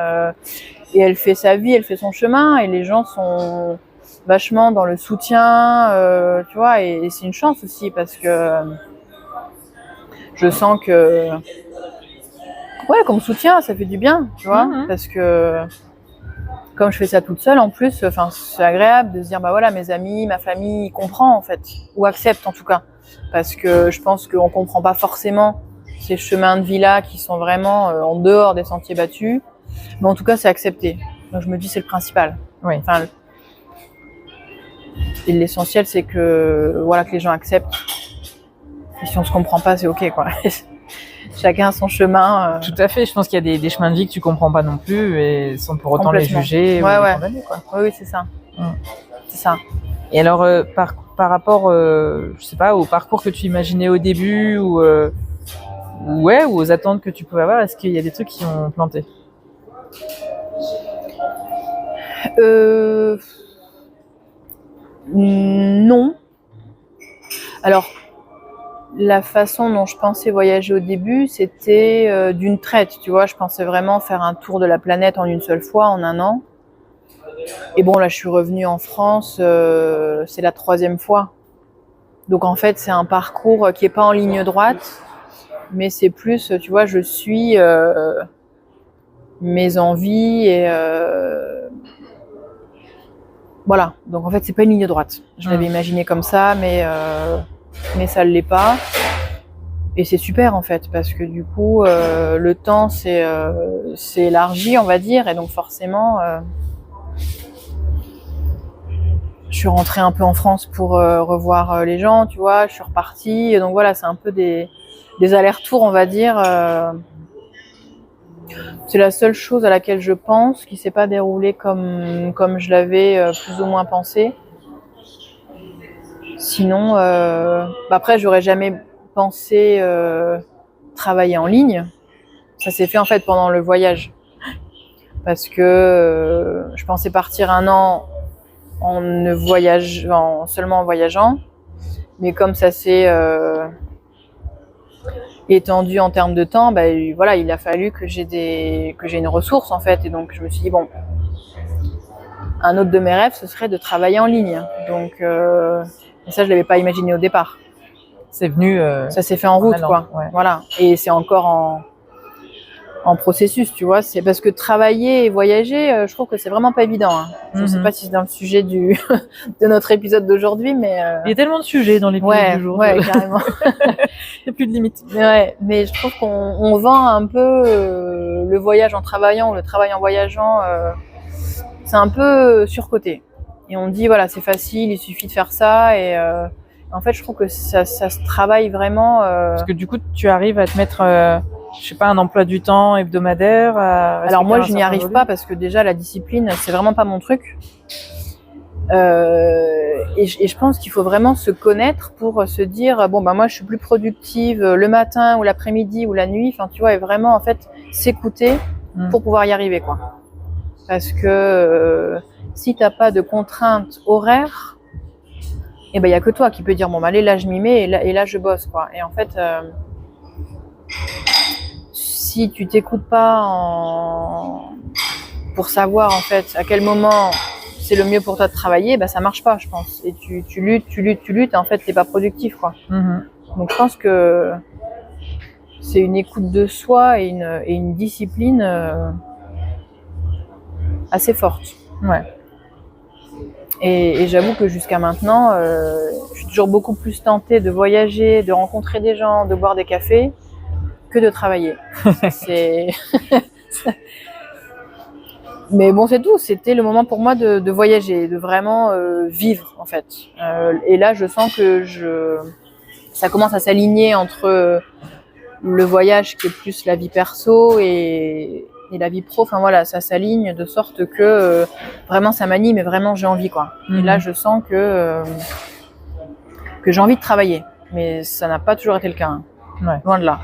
et elle fait sa vie, elle fait son chemin et les gens sont vachement dans le soutien, tu vois, et c'est une chance aussi parce que je sens que ouais, qu'on me soutient, ça fait du bien, tu vois, parce que comme je fais ça toute seule en plus, enfin c'est agréable de se dire bah voilà, mes amis, ma famille comprend en fait, ou accepte en tout cas, parce que je pense qu'on comprend pas forcément ces chemins de vie là qui sont vraiment en dehors des sentiers battus, mais en tout cas c'est accepté. Donc je me dis c'est le principal. Oui. Enfin, et l'essentiel, c'est que voilà, que les gens acceptent. Et si on se comprend pas, c'est ok, quoi. Chacun a son chemin. Tout à fait. Je pense qu'il y a des chemins de vie que tu comprends pas non plus, et sans pour autant les juger ou les condamner, quoi. Oui, c'est ça. C'est ça. Et alors, par rapport, je sais pas, au parcours que tu imaginais au début ou aux attentes que tu pouvais avoir, est-ce qu'il y a des trucs qui ont planté ? Non. Alors, la façon dont je pensais voyager au début, c'était d'une traite, tu vois. Je pensais vraiment faire un tour de la planète en une seule fois, en 1 an. Et bon, là, je suis revenue en France, c'est la 3e fois. Donc, en fait, c'est un parcours qui est pas en ligne droite, mais c'est plus, tu vois, je suis mes envies et... Voilà, donc en fait c'est pas une ligne droite. Je l'avais imaginé comme ça, mais ça l'est pas. Et c'est super en fait, parce que du coup le temps s'est élargi, on va dire, et donc forcément je suis rentrée un peu en France pour revoir les gens, tu vois. Je suis repartie. Et donc voilà, c'est un peu des allers-retours, on va dire. C'est la seule chose à laquelle je pense qui s'est pas déroulée comme je l'avais plus ou moins pensé. Sinon, après, j'aurais jamais pensé travailler en ligne. Ça s'est fait en fait pendant le voyage. Parce que je pensais partir 1 an seulement en voyageant. Mais comme ça s'est étendu en termes de temps, voilà, il a fallu que j'ai une ressource en fait. Et donc je me suis dit bon, un autre de mes rêves, ce serait de travailler en ligne. Donc ça, je l'avais pas imaginé au départ. C'est venu. Ça s'est fait en route, quoi. Ouais. Voilà. Et c'est encore en processus, tu vois. C'est parce que travailler et voyager, je trouve que c'est vraiment pas évident. Hein. Je sais pas si c'est dans le sujet de notre épisode d'aujourd'hui, mais il y a tellement de sujets dans l'épisode du jour. Ouais, carrément. Il n'y a plus de limite. Mais je trouve qu'on vend un peu le voyage en travaillant ou le travail en voyageant. C'est un peu surcoté. Et on dit voilà, c'est facile, il suffit de faire ça. Et en fait, je trouve que ça se travaille vraiment. Parce que du coup, tu arrives à te mettre, je sais pas, un emploi du temps hebdomadaire. Alors moi, je n'y arrive pas parce que déjà la discipline, c'est vraiment pas mon truc. Et je pense qu'il faut vraiment se connaître pour se dire bon moi je suis plus productive le matin ou l'après-midi ou la nuit. Enfin tu vois, et vraiment en fait s'écouter pour pouvoir y arriver quoi. Parce que si t'as pas de contraintes horaires, et il y a que toi qui peux dire bon allez là je m'y mets et là je bosse quoi. Et en fait si tu t'écoutes pas pour savoir en fait à quel moment c'est le mieux pour toi de travailler, ça marche pas je pense. Et tu luttes et en fait t'es pas productif quoi. Donc je pense que c'est une écoute de soi et une discipline assez forte. Ouais. Et j'avoue que jusqu'à maintenant, je suis toujours beaucoup plus tentée de voyager, de rencontrer des gens, de boire des cafés, que de travailler. Mais bon, c'est tout. C'était le moment pour moi de voyager, de vraiment vivre en fait. Et là, je sens que ça commence à s'aligner entre le voyage qui est plus la vie perso et la vie pro. Enfin voilà, ça s'aligne de sorte que vraiment ça m'anime et vraiment j'ai envie quoi. Et là, je sens que j'ai envie de travailler. Mais ça n'a pas toujours été le cas. Hein. Ouais. Loin de là.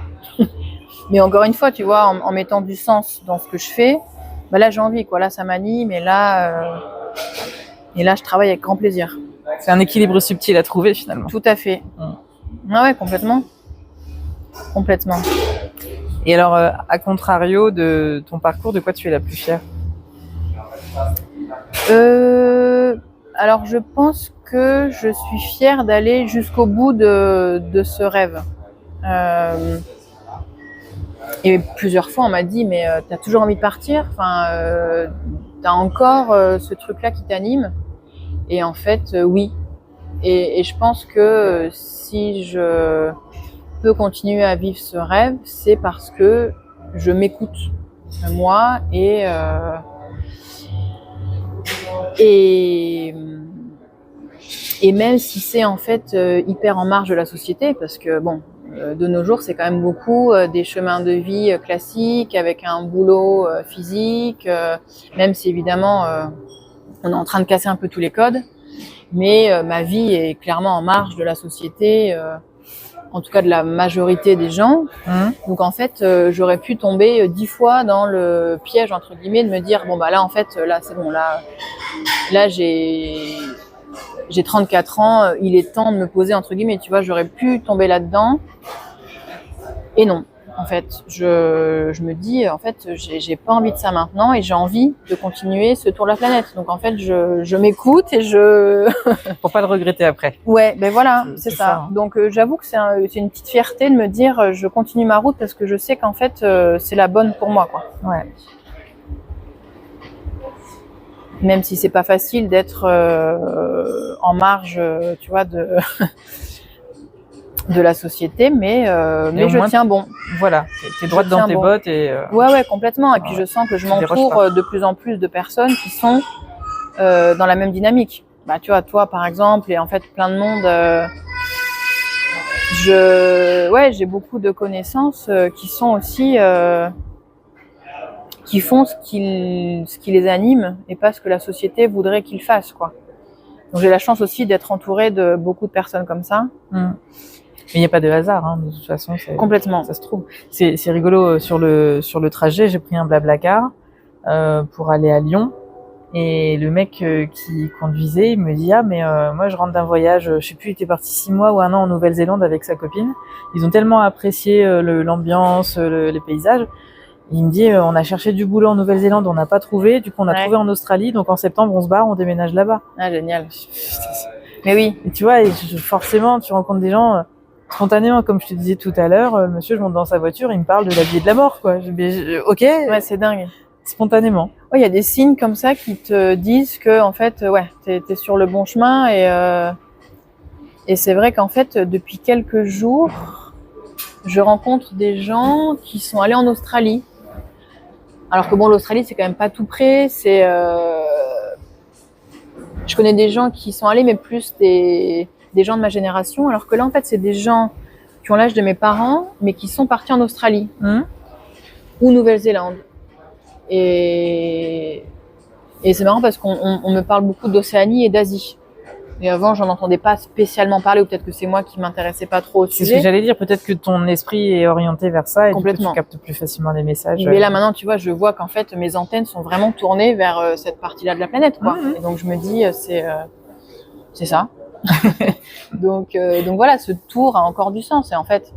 Mais encore une fois, tu vois, en mettant du sens dans ce que je fais, là j'ai envie quoi. Là ça m'anime et là je travaille avec grand plaisir. C'est un équilibre subtil à trouver finalement. Tout à fait. Ouais, complètement. Complètement. Et alors, à contrario de ton parcours, de quoi tu es la plus fière ? Alors je pense que je suis fière d'aller jusqu'au bout de ce rêve. Et plusieurs fois on m'a dit mais t'as toujours envie de partir, enfin t'as encore ce truc-là qui t'anime. Et en fait oui. Et je pense que si je peux continuer à vivre ce rêve, c'est parce que je m'écoute moi et même si c'est en fait hyper en marge de la société, parce que bon, de nos jours c'est quand même beaucoup des chemins de vie classiques avec un boulot physique, même si évidemment on est en train de casser un peu tous les codes, mais ma vie est clairement en marge de la société, en tout cas de la majorité des gens. Donc en fait j'aurais pu tomber 10 fois dans le piège entre guillemets de me dire bon là en fait là c'est bon, là j'ai 34 ans, il est temps de me poser entre guillemets, tu vois, j'aurais pu tomber là-dedans. Et non, en fait, je me dis en fait j'ai pas envie de ça maintenant et j'ai envie de continuer ce tour de la planète. Donc en fait je m'écoute et pour pas le regretter après. Ouais, voilà, c'est ça. Hein. Donc j'avoue que c'est une petite fierté de me dire je continue ma route parce que je sais qu'en fait c'est la bonne pour moi quoi. Ouais. Même si c'est pas facile d'être en marge, tu vois, de la société, mais je tiens bon. Voilà, t'es droite dans tes bottes et. Ouais, complètement. Et puis je sens que je m'entoure de plus en plus de personnes qui sont dans la même dynamique. bah tu vois, toi par exemple, et en fait plein de monde, j'ai beaucoup de connaissances qui sont aussi qui font ce qui les anime et pas ce que la société voudrait qu'ils fassent, quoi. Donc j'ai la chance aussi d'être entourée de beaucoup de personnes comme ça. Mais il n'y a pas de hasard, hein, de toute façon. Complètement. Ça se trouve. C'est rigolo, sur le trajet, j'ai pris un Blablacar pour aller à Lyon. Et le mec qui conduisait, il me dit « Ah, mais moi, je rentre d'un voyage, je sais plus, il était parti 6 mois ou 1 an en Nouvelle-Zélande avec sa copine. Ils ont tellement apprécié l'ambiance, les paysages. Il me dit on a cherché du boulot en Nouvelle-Zélande, on n'a pas trouvé. Du coup, on a trouvé en Australie. Donc, en septembre, on se barre, on déménage là-bas. » Ah, génial. Mais oui. Et tu vois, forcément, tu rencontres des gens... Spontanément, comme je te disais tout à l'heure, le monsieur, je monte dans sa voiture, il me parle de la vie et de la mort, quoi. Ok. Ouais, c'est dingue. Spontanément. Ouais, il y a des signes comme ça qui te disent que, en fait, t'es sur le bon chemin et c'est vrai qu'en fait, depuis quelques jours, je rencontre des gens qui sont allés en Australie. Alors que bon, l'Australie, c'est quand même pas tout près. Je connais des gens qui sont allés, mais plus des gens de ma génération, alors que là, en fait, c'est des gens qui ont l'âge de mes parents, mais qui sont partis en Australie ou Nouvelle-Zélande. Et c'est marrant parce qu'on me parle beaucoup d'Océanie et d'Asie. Et avant, j'en entendais pas spécialement parler, ou peut-être que c'est moi qui m'intéressais pas trop au sujet. C'est ce que j'allais dire, peut-être que ton esprit est orienté vers ça et complètement. Du coup, tu captes plus facilement les messages. Mais là, maintenant, tu vois, je vois qu'en fait, mes antennes sont vraiment tournées vers cette partie-là de la planète, quoi. Et donc, je me dis, c'est ça. donc voilà, ce tour a encore du sens. Et en fait,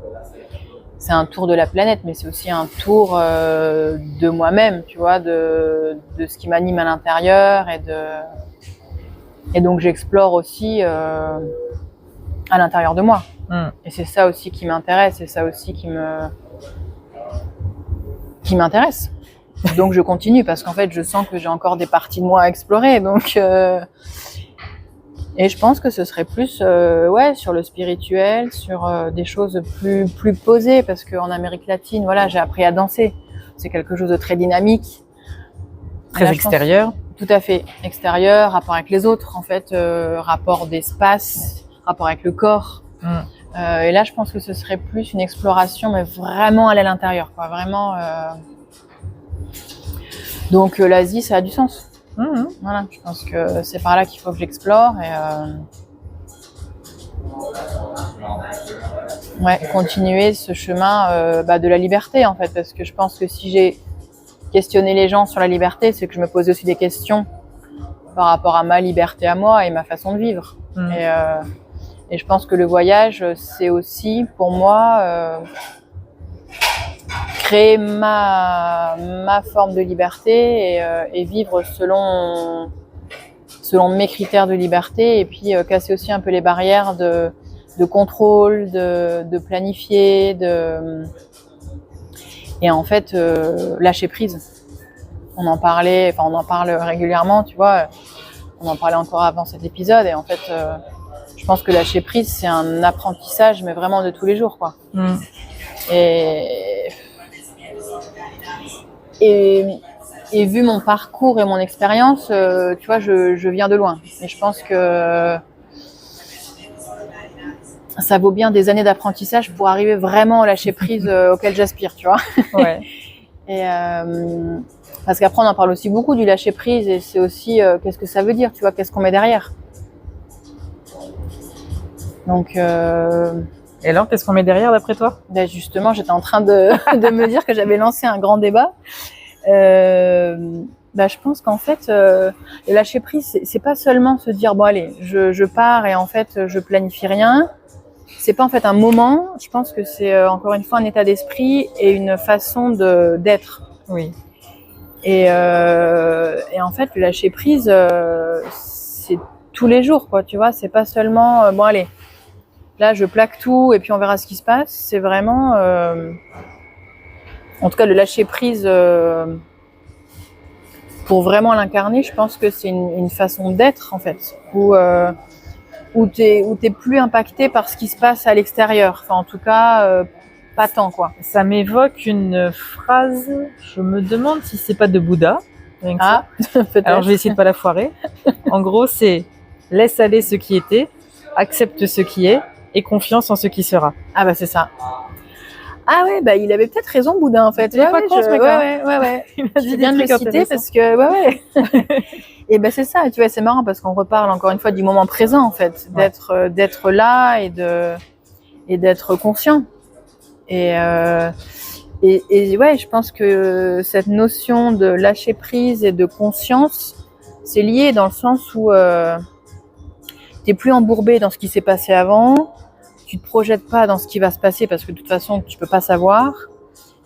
c'est un tour de la planète, mais c'est aussi un tour de moi-même, tu vois, de ce qui m'anime à l'intérieur et donc j'explore aussi à l'intérieur de moi. Et c'est ça aussi qui m'intéresse, c'est ça aussi qui m'intéresse. Donc je continue parce qu'en fait, je sens que j'ai encore des parties de moi à explorer. Donc et je pense que ce serait plus sur le spirituel, sur des choses plus posées, parce qu'en Amérique latine, voilà, j'ai appris à danser. C'est quelque chose de très dynamique. Très extérieur. Tout à fait. Extérieur, rapport avec les autres, en fait, rapport d'espace, rapport avec le corps. Et là, je pense que ce serait plus une exploration, mais vraiment aller à l'intérieur, quoi. Vraiment. Donc l'Asie, ça a du sens. Voilà, je pense que c'est par là qu'il faut que j'explore et continuer ce chemin de la liberté, en fait, parce que je pense que si j'ai questionné les gens sur la liberté, c'est que je me posais aussi des questions par rapport à ma liberté à moi et ma façon de vivre. Et je pense que le voyage, c'est aussi pour moi créer ma forme de liberté et vivre selon mes critères de liberté, et puis casser aussi un peu les barrières de contrôle, de planifier, et en fait lâcher prise. On en parle régulièrement, tu vois, on en parlait encore avant cet épisode, et en fait je pense que lâcher prise, c'est un apprentissage, mais vraiment de tous les jours, quoi. Et vu mon parcours et mon expérience, tu vois, je viens de loin. Et je pense que ça vaut bien des années d'apprentissage pour arriver vraiment au lâcher prise auquel j'aspire, tu vois. Ouais. Et parce qu'après, on en parle aussi beaucoup du lâcher prise, et c'est aussi qu'est-ce que ça veut dire, tu vois, qu'est-ce qu'on met derrière. Donc. Et alors, qu'est-ce qu'on met derrière d'après toi ? Ben justement, j'étais en train de me dire que j'avais lancé un grand débat. Je pense qu'en fait, le lâcher prise, c'est pas seulement se dire bon allez, je pars et en fait je planifie rien. C'est pas en fait un moment. Je pense que c'est encore une fois un état d'esprit et une façon d'être. Oui. Et en fait, le lâcher prise, c'est tous les jours, quoi. Tu vois, c'est pas seulement bon allez. Là, je plaque tout et puis on verra ce qui se passe. C'est vraiment, en tout cas, le lâcher prise, pour vraiment l'incarner, je pense que c'est une façon d'être, en fait, où t'es plus impacté par ce qui se passe à l'extérieur. Enfin, en tout cas, pas tant, quoi. Ça m'évoque une phrase, je me demande si c'est pas de Bouddha. Ah, peut-être. Alors, je vais essayer de pas la foirer. En gros, c'est laisse aller ce qui était, accepte ce qui est et confiance en ce qui sera. Ah bah c'est ça. Ah ouais, bah il avait peut-être raison, Boudin, en fait. Il est pas con, ce mec-là. Ouais. Il m'a dit C'est bien de le citer parce que, ouais. Et ben c'est ça, tu vois, c'est marrant parce qu'on reparle encore une fois du moment présent, en fait, d'être là et d'être conscient. Et ouais, je pense que cette notion de lâcher prise et de conscience, c'est lié dans le sens où t'es plus embourbé dans ce qui s'est passé avant, tu te projettes pas dans ce qui va se passer parce que de toute façon tu peux pas savoir,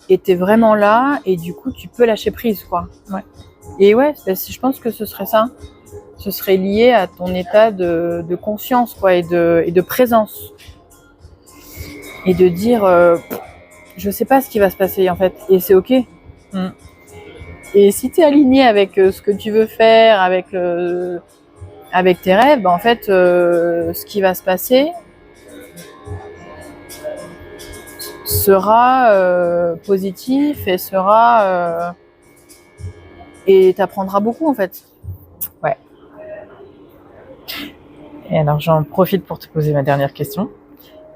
et t'es vraiment là et du coup tu peux lâcher prise, quoi. Ouais. Et ouais, je pense que ce serait ça. Ce serait lié à ton état de conscience, quoi, et de présence. Et de dire, je sais pas ce qui va se passer, en fait, et c'est ok. Et si t'es aligné avec ce que tu veux faire, avec tes rêves, bah, en fait, ce qui va se passer sera positif et et t'apprendras beaucoup, en fait. Ouais. Et alors, j'en profite pour te poser ma dernière question.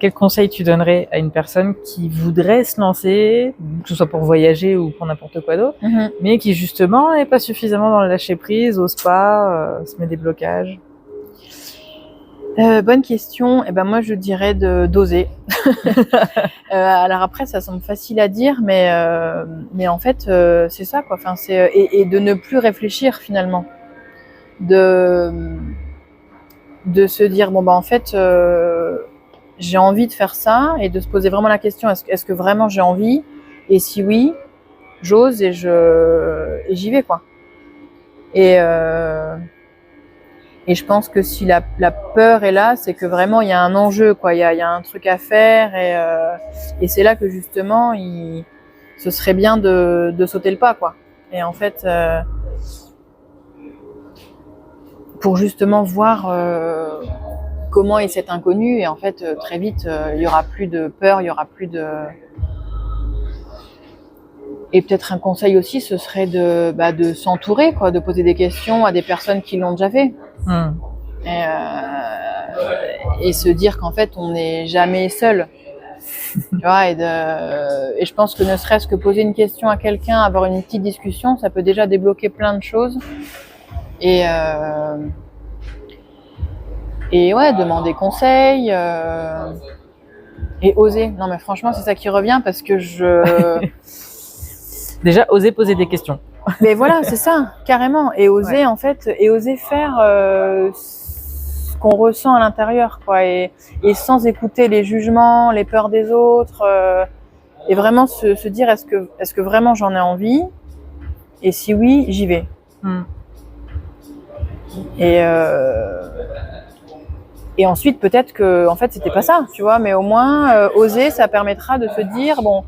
Quel conseil tu donnerais à une personne qui voudrait se lancer, que ce soit pour voyager ou pour n'importe quoi d'autre, mais qui justement n'est pas suffisamment dans le lâcher prise, ose pas, se met des blocages? Bonne question. Et ben moi je dirais d'oser. Alors après ça semble facile à dire, mais en fait c'est ça, quoi. Enfin c'est et de ne plus réfléchir finalement, de se dire bon bah en fait j'ai envie de faire ça, et de se poser vraiment la question, est-ce que vraiment j'ai envie, et si oui, j'ose et j'y vais, quoi. Et je pense que si la peur est là, c'est que vraiment il y a un enjeu, quoi. Il y a un truc à faire, et c'est là que justement ce serait bien de sauter le pas, quoi. Et en fait, pour justement voir comment est cet inconnu, et en fait très vite il y aura plus de peur, il y aura plus de. Et peut-être un conseil aussi, ce serait de s'entourer, quoi, de poser des questions à des personnes qui l'ont déjà fait. Et se dire qu'en fait on n'est jamais seul. Tu vois, et je pense que ne serait-ce que poser une question à quelqu'un, avoir une petite discussion, ça peut déjà débloquer plein de choses. Et ouais, demander conseil et oser. Non mais franchement c'est ça qui revient, parce que Déjà, oser poser des questions. Mais voilà, c'est ça, carrément. Et oser, en fait, et oser faire ce qu'on ressent à l'intérieur, quoi. Et sans écouter les jugements, les peurs des autres. Et vraiment se dire, est-ce que vraiment j'en ai envie? Et si oui, j'y vais. Et ensuite, peut-être que, en fait, c'était pas ça, tu vois. Mais au moins, oser, ça permettra de se dire, bon,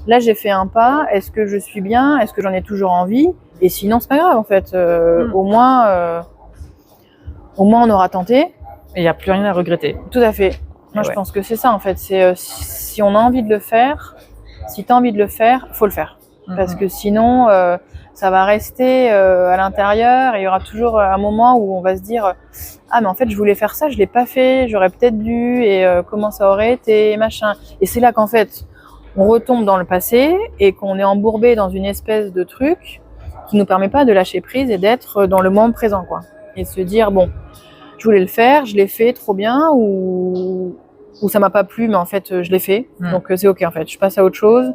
là, j'ai fait un pas. Est-ce que je suis bien? Est-ce que j'en ai toujours envie? Et sinon, c'est pas grave, en fait. Au moins, on aura tenté. Et il n'y a plus rien à regretter. Tout à fait. Moi, je pense que c'est ça, en fait. C'est si on a envie de le faire, si tu as envie de le faire, faut le faire. Parce que sinon, ça va rester à l'intérieur, et il y aura toujours un moment où on va se dire ah, mais en fait, je voulais faire ça, je l'ai pas fait, j'aurais peut-être dû, et comment ça aurait été, machin. Et c'est là qu'en fait, on retombe dans le passé et qu'on est embourbé dans une espèce de truc qui nous permet pas de lâcher prise et d'être dans le moment présent, quoi. Et se dire, bon, je voulais le faire, je l'ai fait, trop bien, ou ça m'a pas plu, mais en fait, je l'ai fait. Donc, c'est ok, en fait. Je passe à autre chose.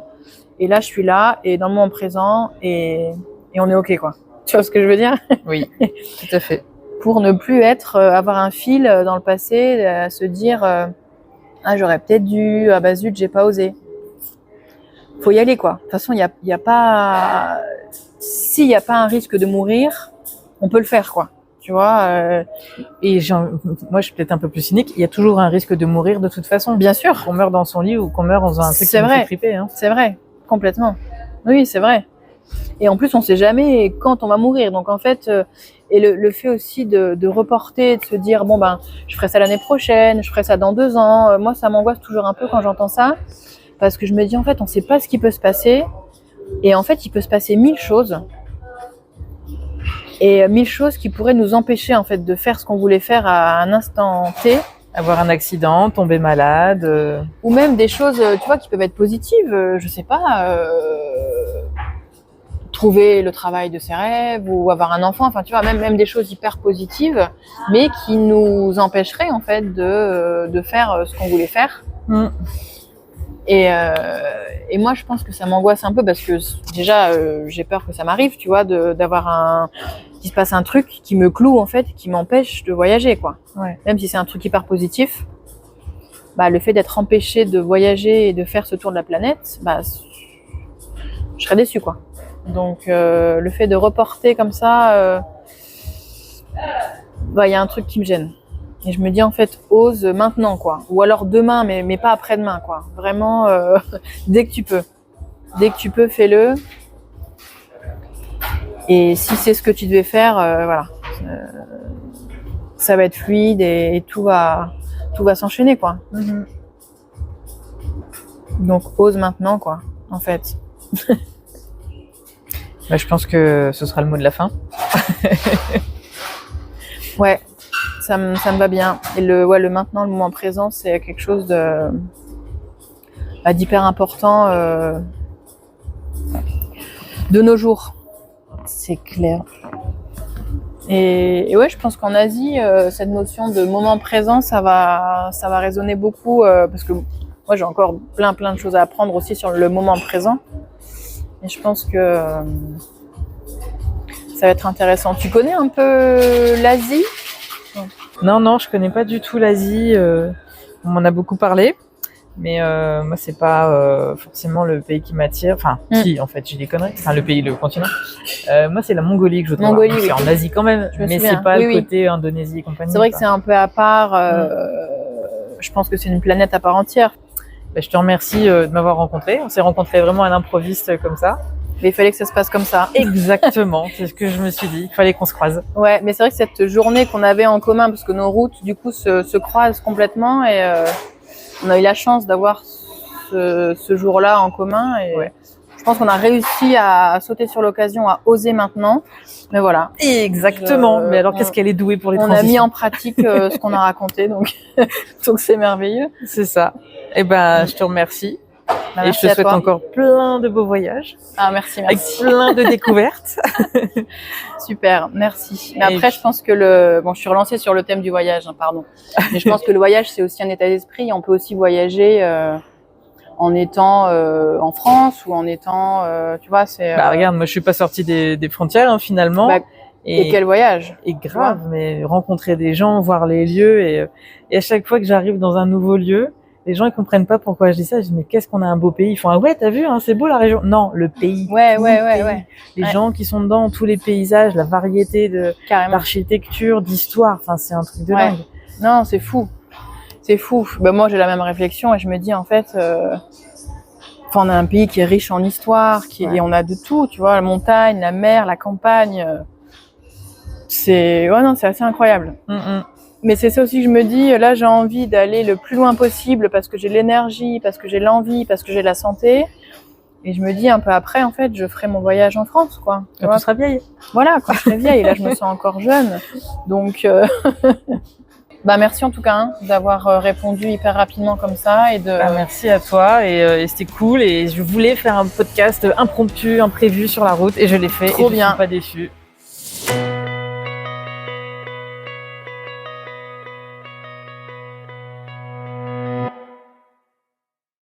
Et là, je suis là, et dans le moment présent, et on est ok, quoi. Tu vois ce que je veux dire? Oui, tout à fait. Pour ne plus avoir un fil dans le passé, à se dire, ah, j'aurais peut-être dû, ah bah zut, j'ai pas osé. Faut y aller, quoi. De toute façon, il y a pas, s'il y a pas un risque de mourir, on peut le faire, quoi. Tu vois. Et moi, je suis peut-être un peu plus cynique. Il y a toujours un risque de mourir de toute façon. Bien sûr. Qu'on meure dans son lit ou qu'on meure en faisant un truc qui nous fait triper. Hein. C'est vrai, complètement. Oui, c'est vrai. Et en plus, on sait jamais quand on va mourir. Donc en fait, et le fait aussi de reporter, de se dire bon ben, je ferai ça l'année prochaine, je ferai ça dans 2 ans. Moi, ça m'angoisse toujours un peu quand j'entends ça. Parce que je me dis, en fait, on ne sait pas ce qui peut se passer. Et en fait, il peut se passer 1000 choses. Et 1000 choses qui pourraient nous empêcher en fait de faire ce qu'on voulait faire à un instant T. Avoir un accident, tomber malade. Ou même des choses, tu vois, qui peuvent être positives. Je sais pas, trouver le travail de ses rêves ou avoir un enfant. Enfin, tu vois, même des choses hyper positives, mais qui nous empêcheraient en fait de faire ce qu'on voulait faire. Et moi, je pense que ça m'angoisse un peu parce que déjà, j'ai peur que ça m'arrive, tu vois, d'avoir qu'il se passe un truc qui me cloue en fait, qui m'empêche de voyager, quoi. Ouais. Même si c'est un truc hyper positif, bah le fait d'être empêché de voyager et de faire ce tour de la planète, bah je serais déçue, quoi. Donc le fait de reporter comme ça, bah il y a un truc qui me gêne. Et je me dis en fait, ose maintenant, quoi. Ou alors demain, mais pas après-demain, quoi. Vraiment, dès que tu peux. Dès que tu peux, fais-le. Et si c'est ce que tu devais faire, voilà. Ça va être fluide et tout va s'enchaîner, quoi. Donc ose maintenant, quoi, en fait. Bah, je pense que ce sera le mot de la fin. Ouais. Ça me va bien. Et le maintenant, le moment présent, c'est quelque chose d'hyper important de nos jours. C'est clair. Et ouais, je pense qu'en Asie, cette notion de moment présent, ça va résonner beaucoup parce que moi, j'ai encore plein de choses à apprendre aussi sur le moment présent. Et je pense que ça va être intéressant. Tu connais un peu l'Asie ? Non, je connais pas du tout l'Asie. On m'en a beaucoup parlé, mais moi c'est pas forcément le pays qui m'attire. Enfin, si, en fait, j'ai des conneries. Enfin, le continent. Moi, c'est la Mongolie que je trouve. Mongolie, c'est en Asie quand même, mais c'est pas le côté Indonésie et compagnie. C'est vrai que c'est un peu à part. Je pense que c'est une planète à part entière. Bah, je te remercie de m'avoir rencontré. On s'est rencontrés vraiment à l'improviste comme ça. Mais il fallait que ça se passe comme ça. Exactement, c'est ce que je me suis dit. Il fallait qu'on se croise. Ouais, mais c'est vrai que cette journée qu'on avait en commun, parce que nos routes, du coup, se croisent complètement, et on a eu la chance d'avoir ce jour-là en commun. Et ouais. Je pense qu'on a réussi à sauter sur l'occasion, à oser maintenant. Mais voilà. Exactement. Mais alors, qu'est-ce qu'elle est douée pour les transitions. On a mis en pratique ce qu'on a raconté, donc c'est merveilleux. C'est ça. Eh ben, je te remercie. Bah, et je te souhaite encore plein de beaux voyages. Ah, merci. Avec plein de découvertes. Super, merci. Mais après, je pense que je suis relancée sur le thème du voyage, pardon. Mais je pense que le voyage, c'est aussi un état d'esprit. On peut aussi voyager en étant en France ou en étant, tu vois, c'est... regarde, moi, je suis pas sortie des frontières, finalement. Et quel voyage. Et grave, mais rencontrer des gens, voir les lieux. Et à chaque fois que j'arrive dans un nouveau lieu, les gens, ils comprennent pas pourquoi je dis ça. Je dis, mais qu'est-ce qu'on a un beau pays. Ils font, ah ouais, t'as vu, c'est beau la région. Non, le pays. Ouais. Les gens qui sont dedans, tous les paysages, la variété d'architecture, d'histoire. Enfin, c'est un truc de dingue. Non, c'est fou. C'est fou. Moi, j'ai la même réflexion et je me dis, en fait, on a un pays qui est riche en histoire, et on a de tout, tu vois, la montagne, la mer, la campagne. C'est assez incroyable. Mais c'est ça aussi que je me dis, là j'ai envie d'aller le plus loin possible parce que j'ai l'énergie, parce que j'ai l'envie, parce que j'ai la santé. Et je me dis un peu après, en fait, je ferai mon voyage en France, quoi. Quand tu seras vieille. Voilà, quand je serai vieille. Et là, je me sens encore jeune. Donc, merci en tout cas d'avoir répondu hyper rapidement comme ça. Merci à toi. Et c'était cool. Et je voulais faire un podcast impromptu, imprévu sur la route. Et je l'ai fait. Trop bien. Je suis pas déçue.